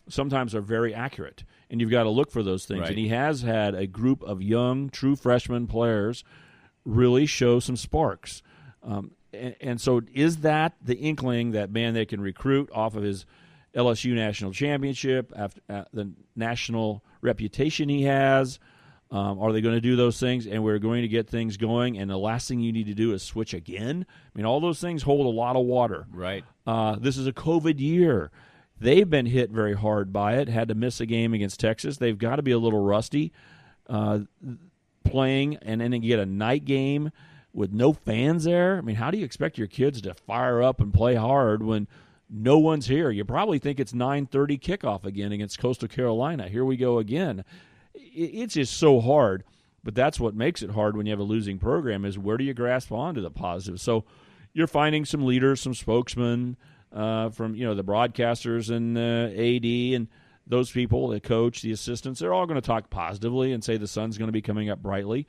sometimes are very accurate, and you've got to look for those things. Right. And he has had a group of young, true freshman players really show some sparks. And so is that the inkling that, man, they can recruit off of his LSU national championship, after the national reputation he has? Are they going to do those things? And we're going to get things going, and the last thing you need to do is switch again? I mean, all those things hold a lot of water. Right. This is a COVID year. They've been hit very hard by it, had to miss a game against Texas. They've got to be a little rusty playing, and then get a night game with no fans there. I mean, how do you expect your kids to fire up and play hard when no one's here? You probably think it's 9:30 kickoff again against Coastal Carolina. Here we go again. It's just so hard, but that's what makes it hard when you have a losing program is where do you grasp onto the positive? So you're finding some leaders, some spokesmen, from the broadcasters and AD and those people, the coach, the assistants. They're all going to talk positively and say the sun's going to be coming up brightly.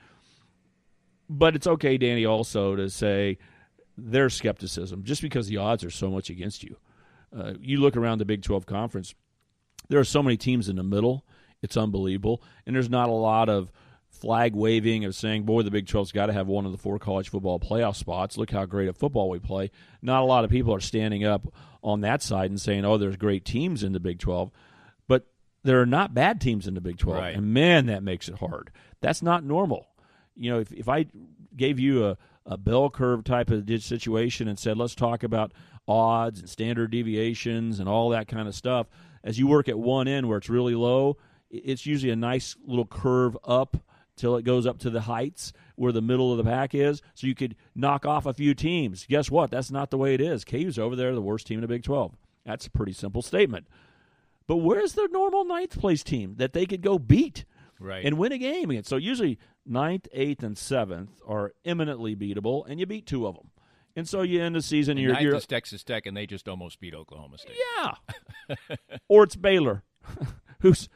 But it's okay, Danny, also to say there's skepticism just because the odds are so much against you. You look around the Big 12 Conference, there are so many teams in the middle. It's unbelievable. And there's not a lot of flag waving of saying, boy, the Big 12's got to have one of the 4 college football playoff spots. Look how great at football we play. Not a lot of people are standing up on that side and saying, oh, there's great teams in the Big 12. But there are not bad teams in the Big 12. Right. And, man, that makes it hard. That's not normal. If I gave you a bell curve type of situation and said, let's talk about odds and standard deviations and all that kind of stuff, as you work at one end where it's really low, it's usually a nice little curve up till it goes up to the heights where the middle of the pack is, so you could knock off a few teams. Guess what? That's not the way it is. KU's over there, the worst team in the Big 12. That's a pretty simple statement. But where's their normal ninth place team that they could go beat and win a game against? So usually 9th, 8th, and 7th are imminently beatable, and you beat 2 of them. And so you end the season. And ninth is Texas Tech, and they just almost beat Oklahoma State. Yeah. Or it's Baylor. Who is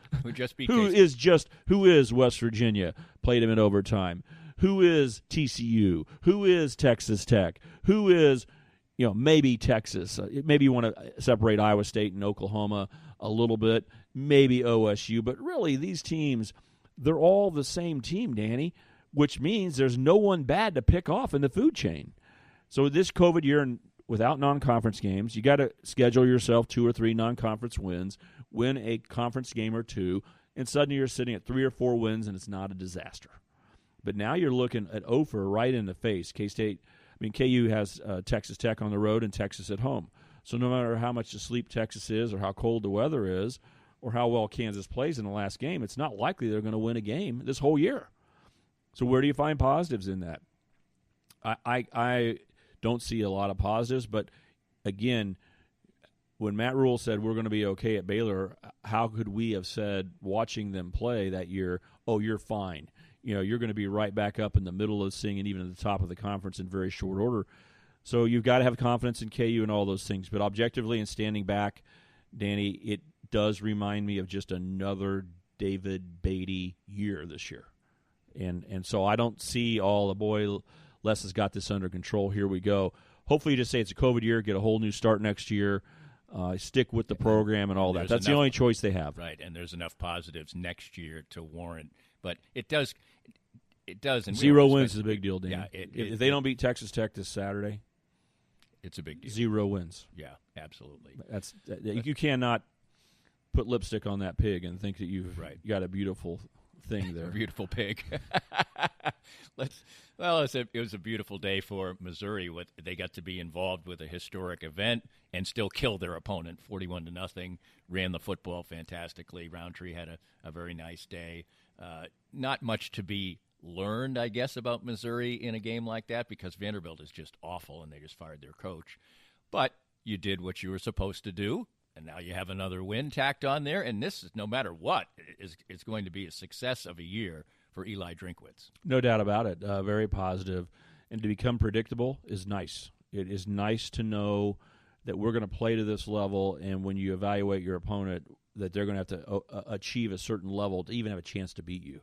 West Virginia, played him in overtime. Who is TCU? Who is Texas Tech? Who is, maybe Texas? Maybe you want to separate Iowa State and Oklahoma a little bit. Maybe OSU, but really these teams, they're all the same team, Danny, which means there's no one bad to pick off in the food chain. So this COVID year, without non-conference games, you got to schedule yourself 2 or 3 non-conference wins, win a conference game or 2, and suddenly you're sitting at 3 or 4 wins, and it's not a disaster. But now you're looking at Ophir right in the face. KU has Texas Tech on the road and Texas at home. So no matter how much asleep Texas is or how cold the weather is or how well Kansas plays in the last game, it's not likely they're going to win a game this whole year. So where do you find positives in that? I don't see a lot of positives, but again, when Matt Rule said we're going to be okay at Baylor, how could we have said watching them play that year, oh, you're fine. You're going to be right back up in the middle of this thing and even at the top of the conference in very short order. So you've got to have confidence in KU and all those things. But objectively and standing back, Danny, it does remind me of just another David Beatty year this year. And so I don't see boy, Les has got this under control. Here we go. Hopefully you just say it's a COVID year, get a whole new start next year, stick with the program and all that. That's the only choice they have. Right, and there's enough positives next year to warrant. But it does. And 0 wins is a big deal, Dan. Yeah, if they don't beat Texas Tech this Saturday, it's a big deal. 0 wins. Yeah, absolutely. You cannot put lipstick on that pig and think that you've got a beautiful thing there. A beautiful pig. It was a beautiful day for Missouri. They got to be involved with a historic event and still kill their opponent 41-0. Ran the football fantastically. Roundtree had a very nice day. Not much to be learned, I guess, about Missouri in a game like that because Vanderbilt is just awful and they just fired their coach. But you did what you were supposed to do, and now you have another win tacked on there. And this is, no matter what, it's going to be a success of a year for Eli Drinkwitz. No doubt about it. Very positive. And to become predictable is nice. It is nice to know that we're going to play to this level, and when you evaluate your opponent, that they're going to have to achieve a certain level to even have a chance to beat you.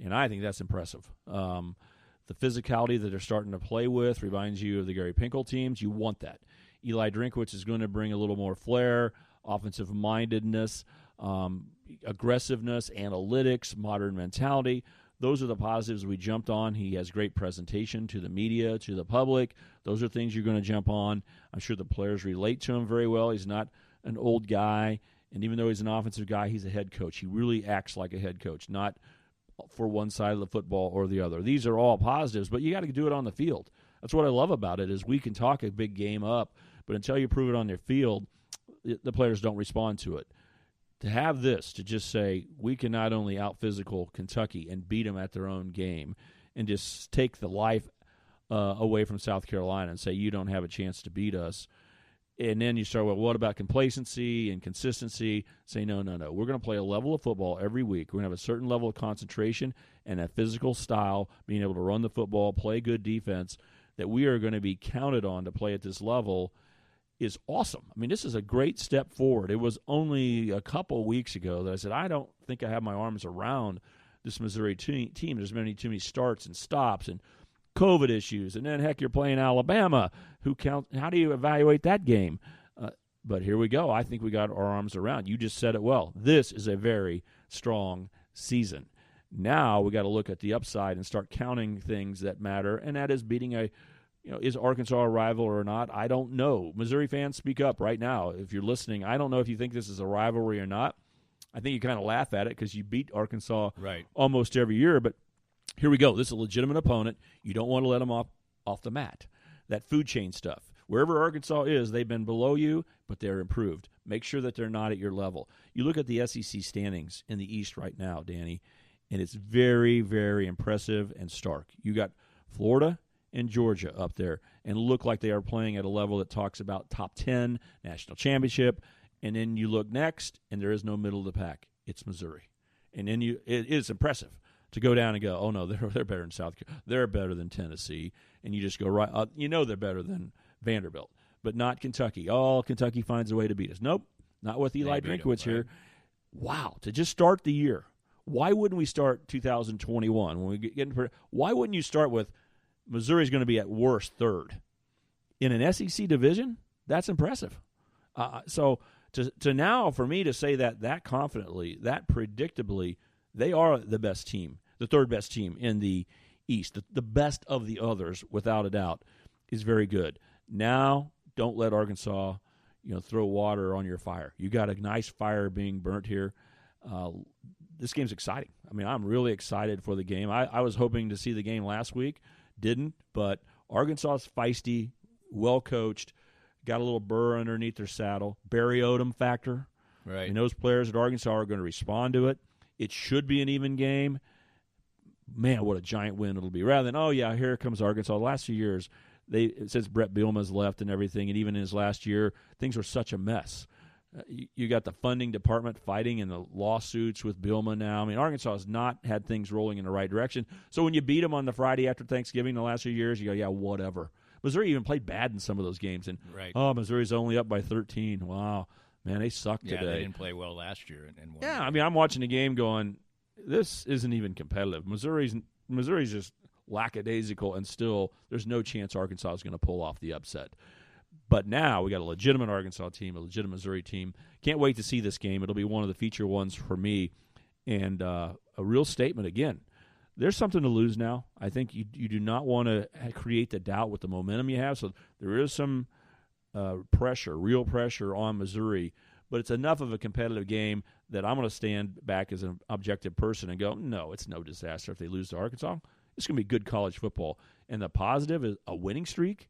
And I think that's impressive. The physicality that they're starting to play with reminds you of the Gary Pinkel teams. You want that. Eli Drinkwitz is going to bring a little more flair, offensive mindedness, aggressiveness, analytics, modern mentality. Those are the positives we jumped on. He has great presentation to the media, to the public. Those are things you're going to jump on. I'm sure the players relate to him very well. He's not an old guy, and even though he's an offensive guy, he's a head coach. He really acts like a head coach, not for one side of the football or the other. These are all positives, but you got to do it on the field. That's what I love about it is we can talk a big game up, but until you prove it on their field, the players don't respond to it. To have this, to just say we can not only out-physical Kentucky and beat them at their own game and just take the life away from South Carolina and say you don't have a chance to beat us, and then you start, well, what about complacency and consistency? Say, no. We're going to play a level of football every week. We're going to have a certain level of concentration and a physical style, being able to run the football, play good defense, that we are going to be counted on to play at this level is awesome. I mean, this is a great step forward. It was only a couple weeks ago that I said, I don't think I have my arms around this Missouri team. There's too many starts and stops and COVID issues. And then, heck, you're playing Alabama. How do you evaluate that game? But here we go. I think we got our arms around. You just said it well. This is a very strong season. Now we got to look at the upside and start counting things that matter, and that is beating is Arkansas a rival or not? I don't know. Missouri fans, speak up right now. If you're listening, I don't know if you think this is a rivalry or not. I think you kind of laugh at it because you beat Arkansas almost every year. But here we go. This is a legitimate opponent. You don't want to let them off the mat. That food chain stuff. Wherever Arkansas is, they've been below you, but they're improved. Make sure that they're not at your level. You look at the SEC standings in the East right now, Danny, and it's very, very impressive and stark. You got Florida and Georgia up there and look like they are playing at a level that talks about top 10, national championship, and then you look next, and there is no middle of the pack. It's Missouri. And then it is impressive to go down and go, oh, no, they're better than South Carolina. They're better than Tennessee. And you just go, right, they're better than Vanderbilt, but not Kentucky. Oh, Kentucky finds a way to beat us. Nope, not with Eli Drinkwitz here. Wow, to just start the year. Why wouldn't we start 2021 when we get into? Why wouldn't you start with Missouri's going to be at worst third in an SEC division? That's impressive. So to now for me to say that confidently, that predictably, they are the best team, the third best team in the East, the best of the others without a doubt, is very good. Now don't let Arkansas, throw water on your fire. You got a nice fire being burnt here. This game's exciting. I mean, I'm really excited for the game. I was hoping to see the game last week. Didn't, but Arkansas is feisty, well coached, got a little burr underneath their saddle. Barry Odom factor. Right. And those players at Arkansas are going to respond to it. It should be an even game. Man, what a giant win it'll be. Rather than, here comes Arkansas. The last few years, since Brett Bielema's left and everything, and even in his last year, things were such a mess. You got the funding department fighting in the lawsuits with Bielema now. I mean, Arkansas has not had things rolling in the right direction. So when you beat them on the Friday after Thanksgiving the last few years, you go, yeah, whatever. Missouri even played bad in some of those games. And, Missouri's only up by 13. Wow. Man, they sucked today. Yeah, they didn't play well last year. I mean, I'm watching the game going, this isn't even competitive. Missouri's just lackadaisical, and still there's no chance Arkansas is going to pull off the upset. But now we got a legitimate Arkansas team, a legitimate Missouri team. Can't wait to see this game. It'll be one of the feature ones for me, and a real statement again. There's something to lose now. I think you do not want to create the doubt with the momentum you have. So there is some pressure, real pressure on Missouri, but it's enough of a competitive game that I'm going to stand back as an objective person and go, no, it's no disaster if they lose to Arkansas. It's going to be good college football. And the positive is a winning streak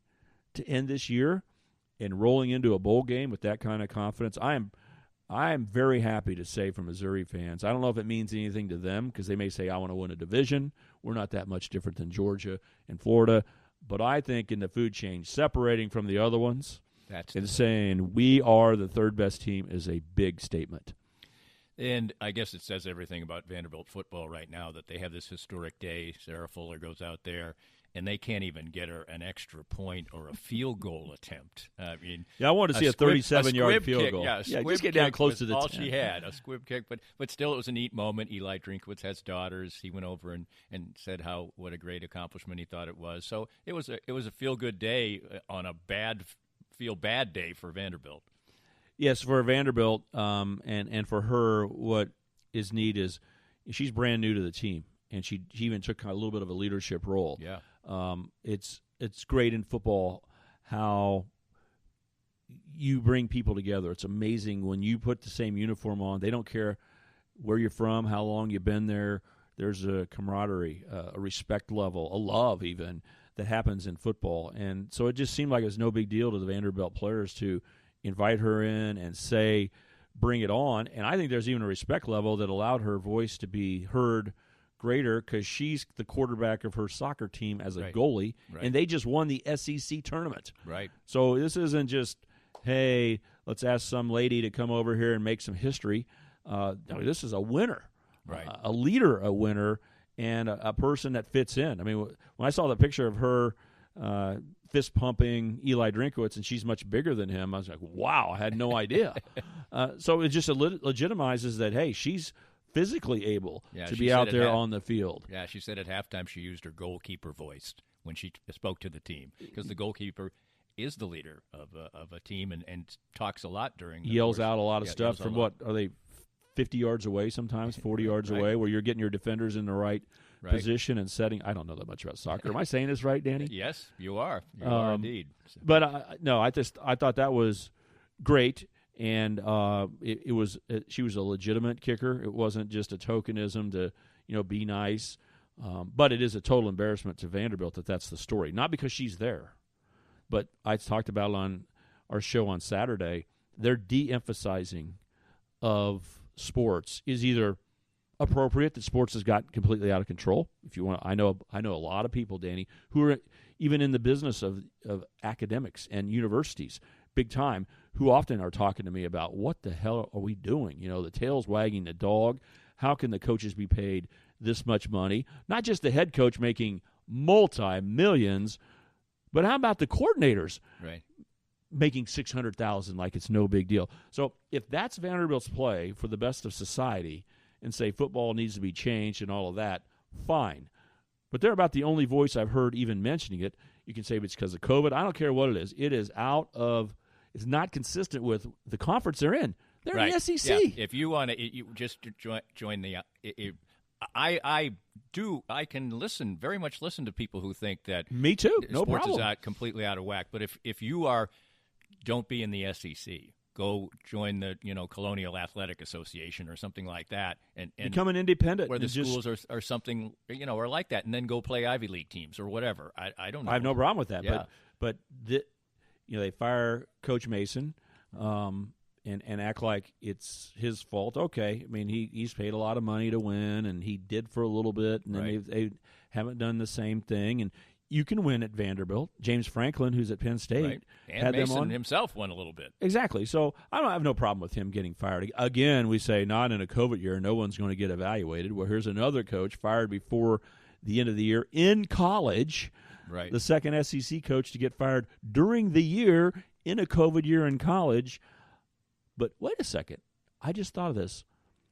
to end this year and rolling into a bowl game with that kind of confidence. I am very happy to say for Missouri fans, I don't know if it means anything to them because they may say, I want to win a division. We're not that much different than Georgia and Florida. But I think in the food chain, separating from the other ones and saying we are the third best team is a big statement. And I guess it says everything about Vanderbilt football right now that they have this historic day. Sarah Fuller goes out there, and they can't even get her an extra point or a field goal attempt. I mean, I wanted to see a 37-yard field goal. Yeah, just get down close to the 10. All she had, a squib kick, but still it was a neat moment. Eli Drinkwitz has daughters. He went over and said what a great accomplishment he thought it was. So it was a feel-good day on a feel-bad day for Vanderbilt. Yes, for Vanderbilt, and for her, what is neat is she's brand new to the team, and she even took a little bit of a leadership role. Yeah, it's great in football how you bring people together. It's amazing when you put the same uniform on. They don't care where you're from, how long you've been there. There's a camaraderie, a respect level, a love even that happens in football, and so it just seemed like it was no big deal to the Vanderbilt players to invite her in and say, bring it on. And I think there's even a respect level that allowed her voice to be heard greater because she's the quarterback of her soccer team as a goalie, and they just won the SEC tournament. Right. So this isn't just, hey, let's ask some lady to come over here and make some history. This is a winner, a leader, a winner, and a person that fits in. I mean, when I saw the picture of her fist pumping Eli Drinkwitz, and she's much bigger than him, I was like, wow, I had no idea. So it just legitimizes that, hey, she's physically able to be out there on the field. Yeah, she said at halftime she used her goalkeeper voice when she spoke to the team because the goalkeeper is the leader of a team and talks a lot during the yells course. Out a lot of stuff from what are they 50 yards away sometimes, 40 yards away, where you're getting your defenders in the right position and setting. I don't know that much about soccer. Am I saying this right, Danny? Yes, you are. You are indeed. But I thought that was great, and she was a legitimate kicker. It wasn't just a tokenism to be nice. But it is a total embarrassment to Vanderbilt that that's the story. Not because she's there, but I talked about it on our show on Saturday. Their de-emphasizing of sports is either appropriate that sports has gotten completely out of control. If you want, I know a lot of people, Danny, who are even in the business of academics and universities, big time, who often are talking to me about what the hell are we doing? The tail's wagging the dog. How can the coaches be paid this much money? Not just the head coach making multi-millions, but how about the coordinators? Right. Making $600,000 like it's no big deal. So if that's Vanderbilt's play for the best of society and say football needs to be changed and all of that, fine. But they're about the only voice I've heard even mentioning it. You can say it's because of COVID. I don't care what it is. It is it's not consistent with the conference they're in. They're in the SEC. Yeah. If you want to, you just join the. I can very much listen to people who think that me too. No sports problem. is completely out of whack. But if you are, don't be in the SEC. Go join the Colonial Athletic Association or something like that, and become an independent where the schools are something or like that, and then go play Ivy League teams or whatever. I don't know. I have no problem with that. Yeah. But they fire Coach Mason. And act like it's his fault. Okay, I mean he's paid a lot of money to win, and he did for a little bit, and then they haven't done the same thing. And you can win at Vanderbilt. James Franklin, who's at Penn State, and had Mason them on himself won a little bit. Exactly. So I don't have no problem with him getting fired. Again, we say not in a COVID year, no one's going to get evaluated. Well, here's another coach fired before the end of the year in college. Right. The second SEC coach to get fired during the year in a COVID year in college. But wait a second. I just thought of this.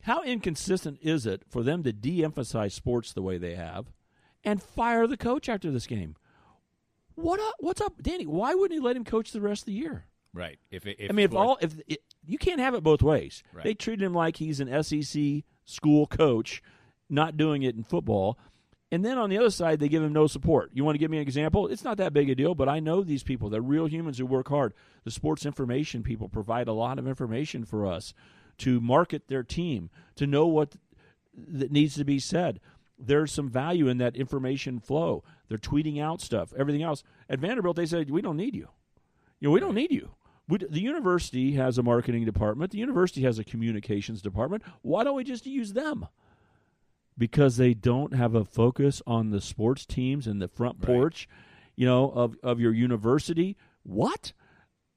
How inconsistent is it for them to de-emphasize sports the way they have and fire the coach after this game? What's up, Danny? Why wouldn't he let him coach the rest of the year? Right. If you can't have it both ways. Right. They treat him like he's an SEC school coach, not doing it in football. And then on the other side, they give him no support. You want to give me an example? It's not that big a deal, but I know these people. They're real humans who work hard. The sports information people provide a lot of information for us to market their team, to know what that needs to be said. There's some value in that information flow. They're tweeting out stuff, everything else. At Vanderbilt, they said, we don't need you. We don't need you. The university has a marketing department. The university has a communications department. Why don't we just use them? Because they don't have a focus on the sports teams and the front porch, of your university. What?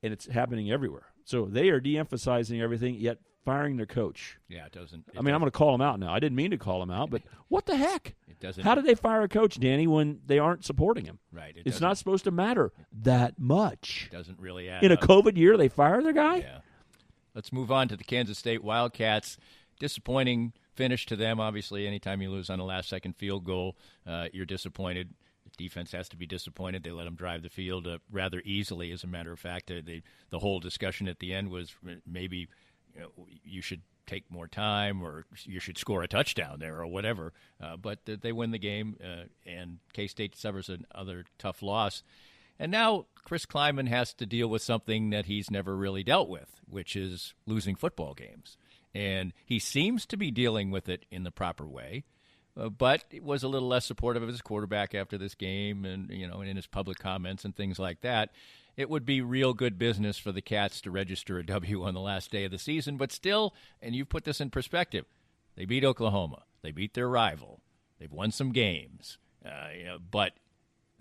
And it's happening everywhere. So they are de-emphasizing everything, yet firing their coach. Yeah, it doesn't. I'm going to call him out now. I didn't mean to call him out, but what the heck? It doesn't. How did they fire a coach, Danny, when they aren't supporting him? Right. It's not supposed to matter that much. It doesn't really add in up. A COVID year, they fire their guy? Yeah. Let's move on to the Kansas State Wildcats. Disappointing finish to them. Obviously, anytime you lose on a last-second field goal, you're disappointed. The defense has to be disappointed. They let them drive the field rather easily, as a matter of fact. The whole discussion at the end was maybe you should take more time or you should score a touchdown there or whatever. But they win the game, and K-State suffers another tough loss. And now Chris Kleiman has to deal with something that he's never really dealt with, which is losing football games. And he seems to be dealing with it in the proper way, but it was a little less supportive of his quarterback after this game and, in his public comments and things like that. It would be real good business for the Cats to register a W on the last day of the season, but still, and you've put this in perspective, they beat Oklahoma. They beat their rival. They've won some games, but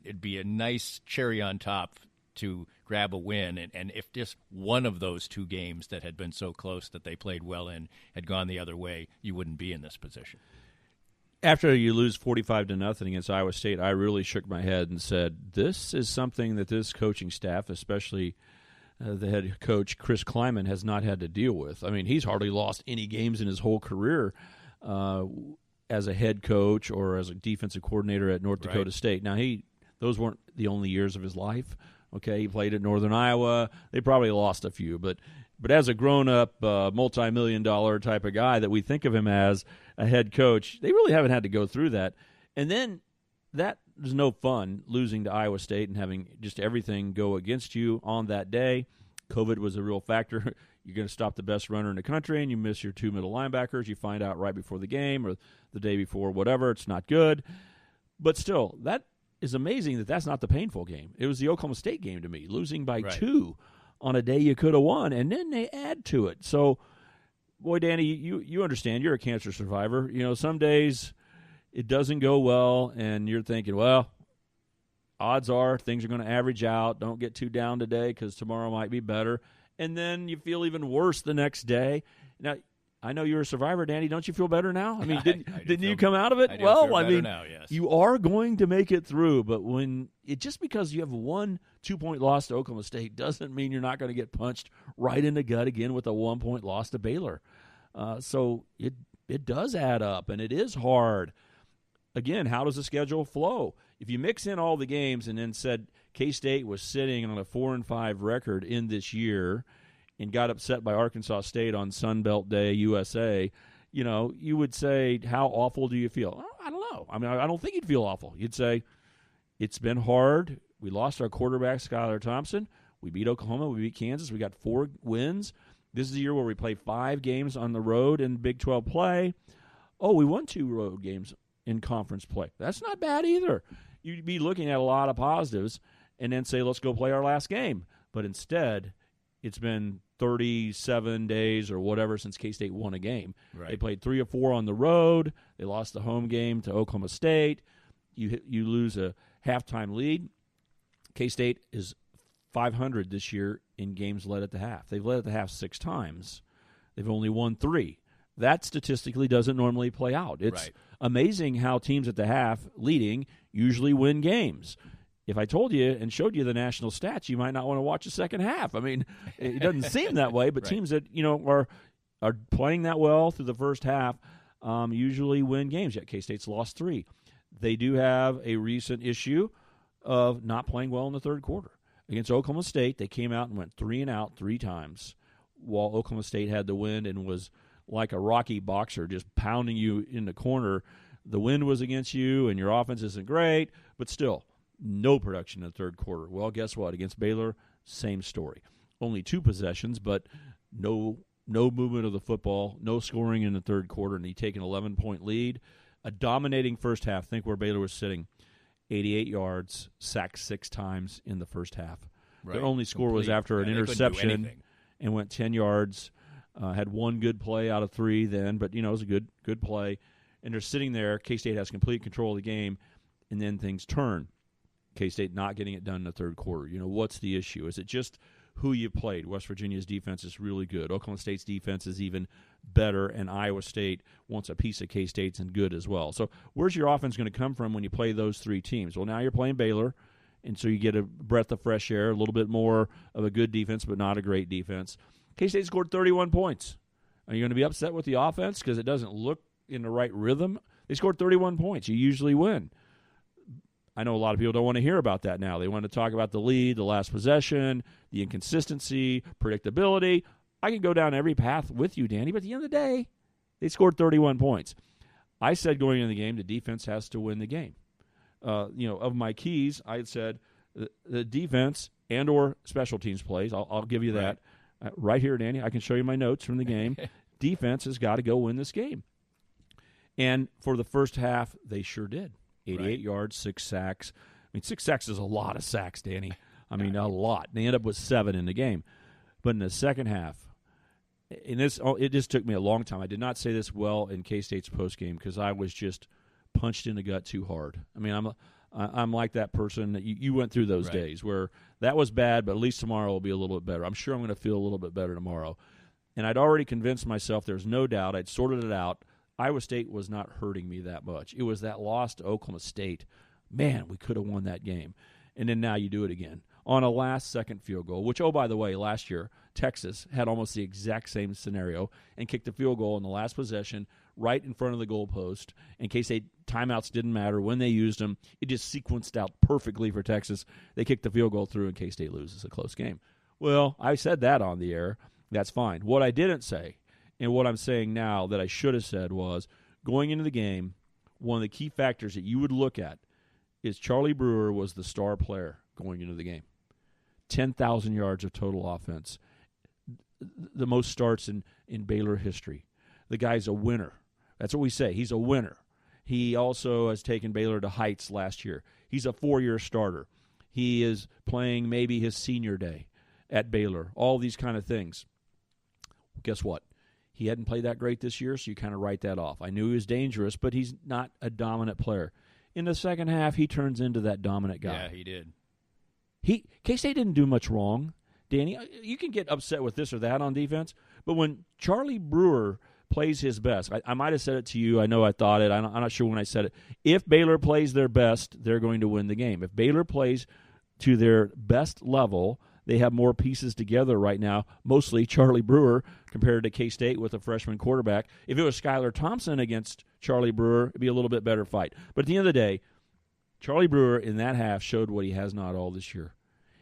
it'd be a nice cherry on top to grab a win, and if just one of those two games that had been so close that they played well in had gone the other way, you wouldn't be in this position. After you lose 45-0 against Iowa State, I really shook my head and said, this is something that this coaching staff, especially the head coach, Chris Kleiman, has not had to deal with. I mean, he's hardly lost any games in his whole career as a head coach or as a defensive coordinator at North Dakota State. Now, those weren't the only years of his life. Okay, he played at Northern Iowa. They probably lost a few, but as a grown-up, multi-million-dollar type of guy that we think of him as a head coach, they really haven't had to go through that. And then that was no fun, losing to Iowa State and having just everything go against you on that day. COVID was a real factor. You're going to stop the best runner in the country, and you miss your two middle linebackers. You find out right before the game or the day before, whatever. It's not good. But still, that is amazing that that's not the painful game. It was the Oklahoma State game to me, losing by 2 on a day you could have won, and then they add to it. So boy, Danny, you understand. You're a cancer survivor. Some days it doesn't go well, and you're thinking, well, odds are things are going to average out. Don't get too down today because tomorrow might be better. And then you feel even worse the next day. Now, I know you're a survivor, Danny. Don't you feel better now? I mean, didn't you come out of it? I feel better now, yes. You are going to make it through. But just because you have one 2-point loss to Oklahoma State doesn't mean you're not going to get punched right in the gut again with a 1-point loss to Baylor. So it does add up, and it is hard. Again, how does the schedule flow? If you mix in all the games and then said K-State was sitting on a 4-5 record in this year and got upset by Arkansas State on Sun Belt Day, USA, you would say, how awful do you feel? Well, I don't know. I mean, I don't think you'd feel awful. You'd say, it's been hard. We lost our quarterback, Skylar Thompson. We beat Oklahoma. We beat Kansas. We got 4 wins. This is the year where we play 5 games on the road in Big 12 play. Oh, we won 2 road games in conference play. That's not bad either. You'd be looking at a lot of positives and then say, let's go play our last game. But instead, it's been 37 days or whatever since K-State won a game. Right. They played 3 or 4 on the road. They lost the home game to Oklahoma State. You lose a halftime lead. K-State is 500 this year in games led at the half. They've led at the half 6 times. They've only won 3. That statistically doesn't normally play out. It's amazing how teams at the half leading usually win games. If I told you and showed you the national stats, you might not want to watch the second half. I mean, it doesn't seem that way, but teams that are playing that well through the first half usually win games. Yet K-State's lost 3. They do have a recent issue of not playing well in the third quarter. Against Oklahoma State, they came out and went 3 and out 3 times, while Oklahoma State had the wind and was like a Rocky boxer just pounding you in the corner. The wind was against you, and your offense isn't great, but still, no production in the third quarter. Well, guess what? Against Baylor, same story. Only 2 possessions, but no movement of the football, no scoring in the third quarter, and he take an 11-point lead. A dominating first half. Think where Baylor was sitting. 88 yards, sacked 6 times in the first half. Right. Their only score was after an interception and went 10 yards. Had 1 good play out of 3 then, but it was a good play. And they're sitting there. K-State has complete control of the game, and then things turn. K-State not getting it done in the third quarter. What's the issue? Is it just who you played? West Virginia's defense is really good. Oklahoma State's defense is even better, and Iowa State wants a piece of K-State's and good as well. So where's your offense going to come from when you play those 3 teams? Well, now you're playing Baylor, and so you get a breath of fresh air, a little bit more of a good defense, but not a great defense. K-State scored 31 points. Are you going to be upset with the offense because it doesn't look in the right rhythm? They scored 31 points. You usually win. I know a lot of people don't want to hear about that now. They want to talk about the lead, the last possession, the inconsistency, predictability. I can go down every path with you, Danny, but at the end of the day, they scored 31 points. I said going into the game, the defense has to win the game. Of my keys, I had said the defense and or special teams plays. I'll give you that. Right here, Danny, I can show you my notes from the game. Defense has got to go win this game. And for the first half, they sure did. 88 yards, 6 sacks. I mean, 6 sacks is a lot of sacks, Danny. I mean, a lot. They end up with 7 in the game. But in the second half, it just took me a long time. I did not say this well in K-State's postgame because I was just punched in the gut too hard. I mean, I'm like that person that you went through those days where that was bad, but at least tomorrow will be a little bit better. I'm sure I'm going to feel a little bit better tomorrow. And I'd already convinced myself, there's no doubt, I'd sorted it out. Iowa State was not hurting me that much. It was that loss to Oklahoma State. Man, we could have won that game. And then now you do it again on a last-second field goal, which, oh, by the way, last year, Texas had almost the exact same scenario and kicked a field goal in the last possession right in front of the goalpost. In case timeouts didn't matter when they used them, it just sequenced out perfectly for Texas. They kicked the field goal through in case State loses a close game. Well, I said that on the air. That's fine. What I didn't say, and what I'm saying now that I should have said was, going into the game, one of the key factors that you would look at is Charlie Brewer was the star player going into the game. 10,000 yards of total offense. The most starts in Baylor history. The guy's a winner. That's what we say. He's a winner. He also has taken Baylor to heights last year. He's a 4-year starter. He is playing maybe his senior day at Baylor. All these kind of things. Guess what? He hadn't played that great this year, so you kind of write that off. I knew he was dangerous, but he's not a dominant player. In the second half, he turns into that dominant guy. Yeah, he did. K-State didn't do much wrong, Danny. You can get upset with this or that on defense, but when Charlie Brewer plays his best, I might have said it to you. I know I thought it. I'm not sure when I said it. If Baylor plays their best, they're going to win the game. If Baylor plays to their best level, they have more pieces together right now, mostly Charlie Brewer compared to K-State with a freshman quarterback. If it was Skylar Thompson against Charlie Brewer, it'd be a little bit better fight. But at the end of the day, Charlie Brewer in that half showed what he has not all this year.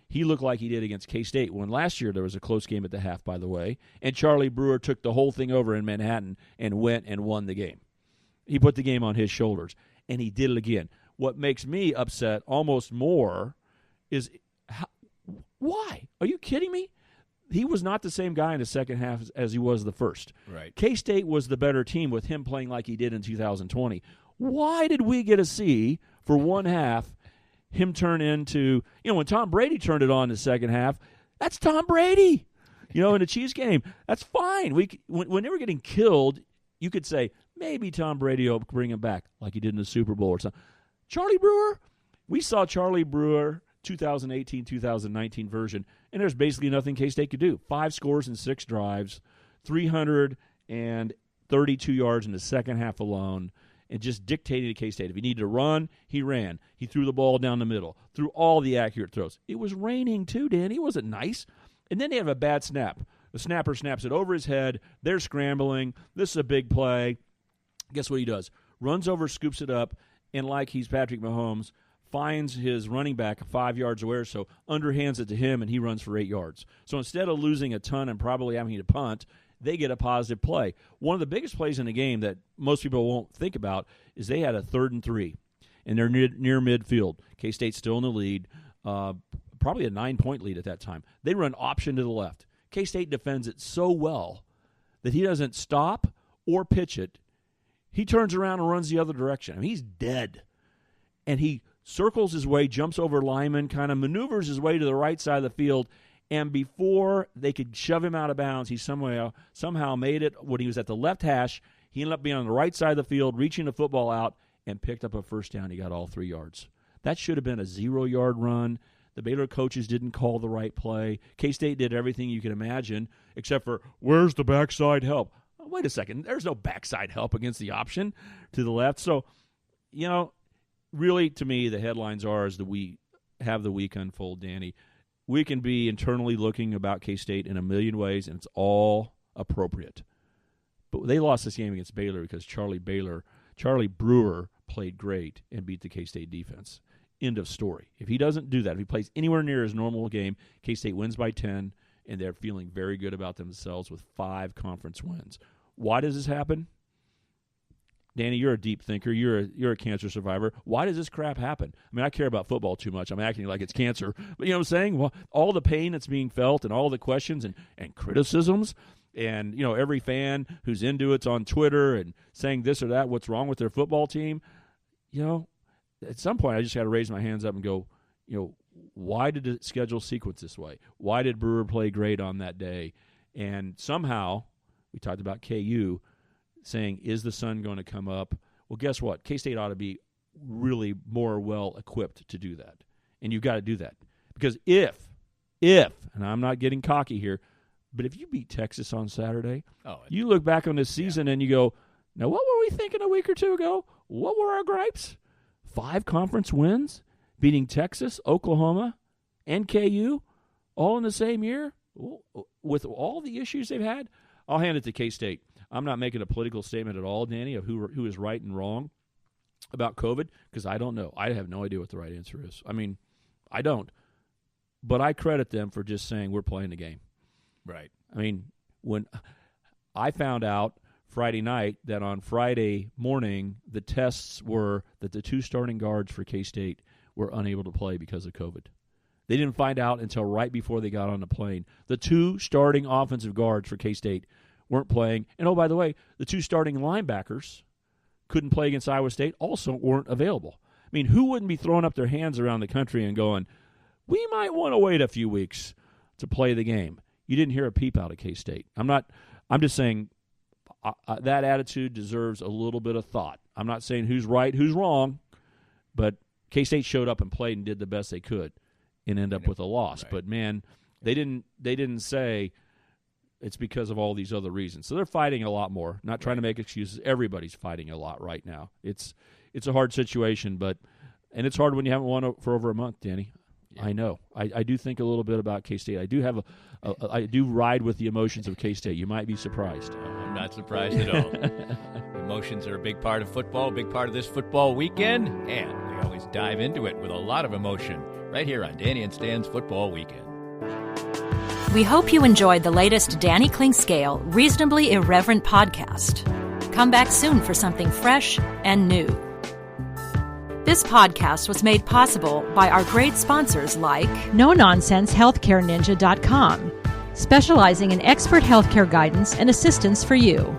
He looked like he did against K-State when last year there was a close game at the half, by the way, and Charlie Brewer took the whole thing over in Manhattan and went and won the game. He put the game on his shoulders, and he did it again. What makes me upset almost more is why? Are you kidding me? He was not the same guy in the second half as he was the first. Right. K-State was the better team with him playing like he did in 2020. Why did we get to see for one half him turn into, when Tom Brady turned it on in the second half, that's Tom Brady. In the Chiefs game, that's fine. When they were getting killed, you could say maybe Tom Brady will bring him back like he did in the Super Bowl or something. Charlie Brewer, we saw Charlie Brewer 2018-2019 version, and there's basically nothing K-State could do. 5 scores in 6 drives, 332 yards in the second half alone, and just dictated to K-State. If he needed to run, he ran. He threw the ball down the middle, threw all the accurate throws. It was raining too, Danny. It wasn't nice. And then they have a bad snap. The snapper snaps it over his head. They're scrambling. This is a big play. Guess what he does? Runs over, scoops it up, and like he's Patrick Mahomes, finds his running back 5 yards away or so, underhands it to him, and he runs for 8 yards. So instead of losing a ton and probably having to punt, they get a positive play. One of the biggest plays in the game that most people won't think about is they had a 3rd and 3, and they're near midfield. K-State's still in the lead, probably a 9-point lead at that time. They run option to the left. K-State defends it so well that he doesn't stop or pitch it. He turns around and runs the other direction. I mean, he's dead. And he circles his way, jumps over linemen, kind of maneuvers his way to the right side of the field, and before they could shove him out of bounds, he somehow made it when he was at the left hash. He ended up being on the right side of the field, reaching the football out, and picked up a first down. He got all 3 yards. That should have been a 0-yard run. The Baylor coaches didn't call the right play. K-State did everything you can imagine, except for, where's the backside help? Oh, wait a second. There's no backside help against the option to the left. So, really, to me, the headlines are as we have the week unfold, Danny. We can be internally looking about K-State in a million ways, and it's all appropriate. But they lost this game against Baylor because Charlie Brewer played great and beat the K-State defense. End of story. If he doesn't do that, if he plays anywhere near his normal game, K-State wins by 10, and they're feeling very good about themselves with 5 conference wins. Why does this happen? Danny, you're a deep thinker. You're a cancer survivor. Why does this crap happen? I mean, I care about football too much. I'm acting like it's cancer. But you know what I'm saying? Well, all the pain that's being felt and all the questions and criticisms and, every fan who's into it's on Twitter and saying this or that, what's wrong with their football team, at some point I just got to raise my hands up and go, why did the schedule sequence this way? Why did Brewer play great on that day? And somehow, we talked about KU, saying, is the sun going to come up? Well, guess what? K-State ought to be really more well-equipped to do that. And you've got to do that. Because if, and I'm not getting cocky here, but if you beat Texas on Saturday, you look back on this season and you go, now what were we thinking a week or two ago? What were our gripes? 5 conference wins, beating Texas, Oklahoma, and KU all in the same year with all the issues they've had? I'll hand it to K-State. I'm not making a political statement at all, Danny, of who is right and wrong about COVID, because I don't know. I have no idea what the right answer is. I mean, I don't. But I credit them for just saying we're playing the game. Right. I mean, when I found out Friday night that on Friday morning the tests were that the 2 starting guards for K-State were unable to play because of COVID. They didn't find out until right before they got on the plane. The 2 starting offensive guards for K-State weren't playing. And, oh, by the way, the 2 starting linebackers couldn't play against Iowa State, also weren't available. I mean, who wouldn't be throwing up their hands around the country and going, we might want to wait a few weeks to play the game? You didn't hear a peep out of K-State. I'm just saying that attitude deserves a little bit of thought. I'm not saying who's right, who's wrong, but K-State showed up and played and did the best they could and end up with a loss. Right. But, man, they didn't say it's because of all these other reasons. So they're fighting a lot more, not trying to make excuses. Everybody's fighting a lot right now. It's a hard situation, and it's hard when you haven't won for over a month, Danny. Yeah. I know. I do think a little bit about K-State. I do have I do ride with the emotions of K-State. You might be surprised. I'm not surprised at all. Emotions are a big part of football, a big part of this football weekend, and we always dive into it with a lot of emotion right here on Danny and Stan's Football Weekend. We hope you enjoyed the latest Danny Clinkscale Reasonably Irreverent podcast. Come back soon for something fresh and new. This podcast was made possible by our great sponsors like NoNonsenseHealthcareNinja.com, specializing in expert healthcare guidance and assistance for you.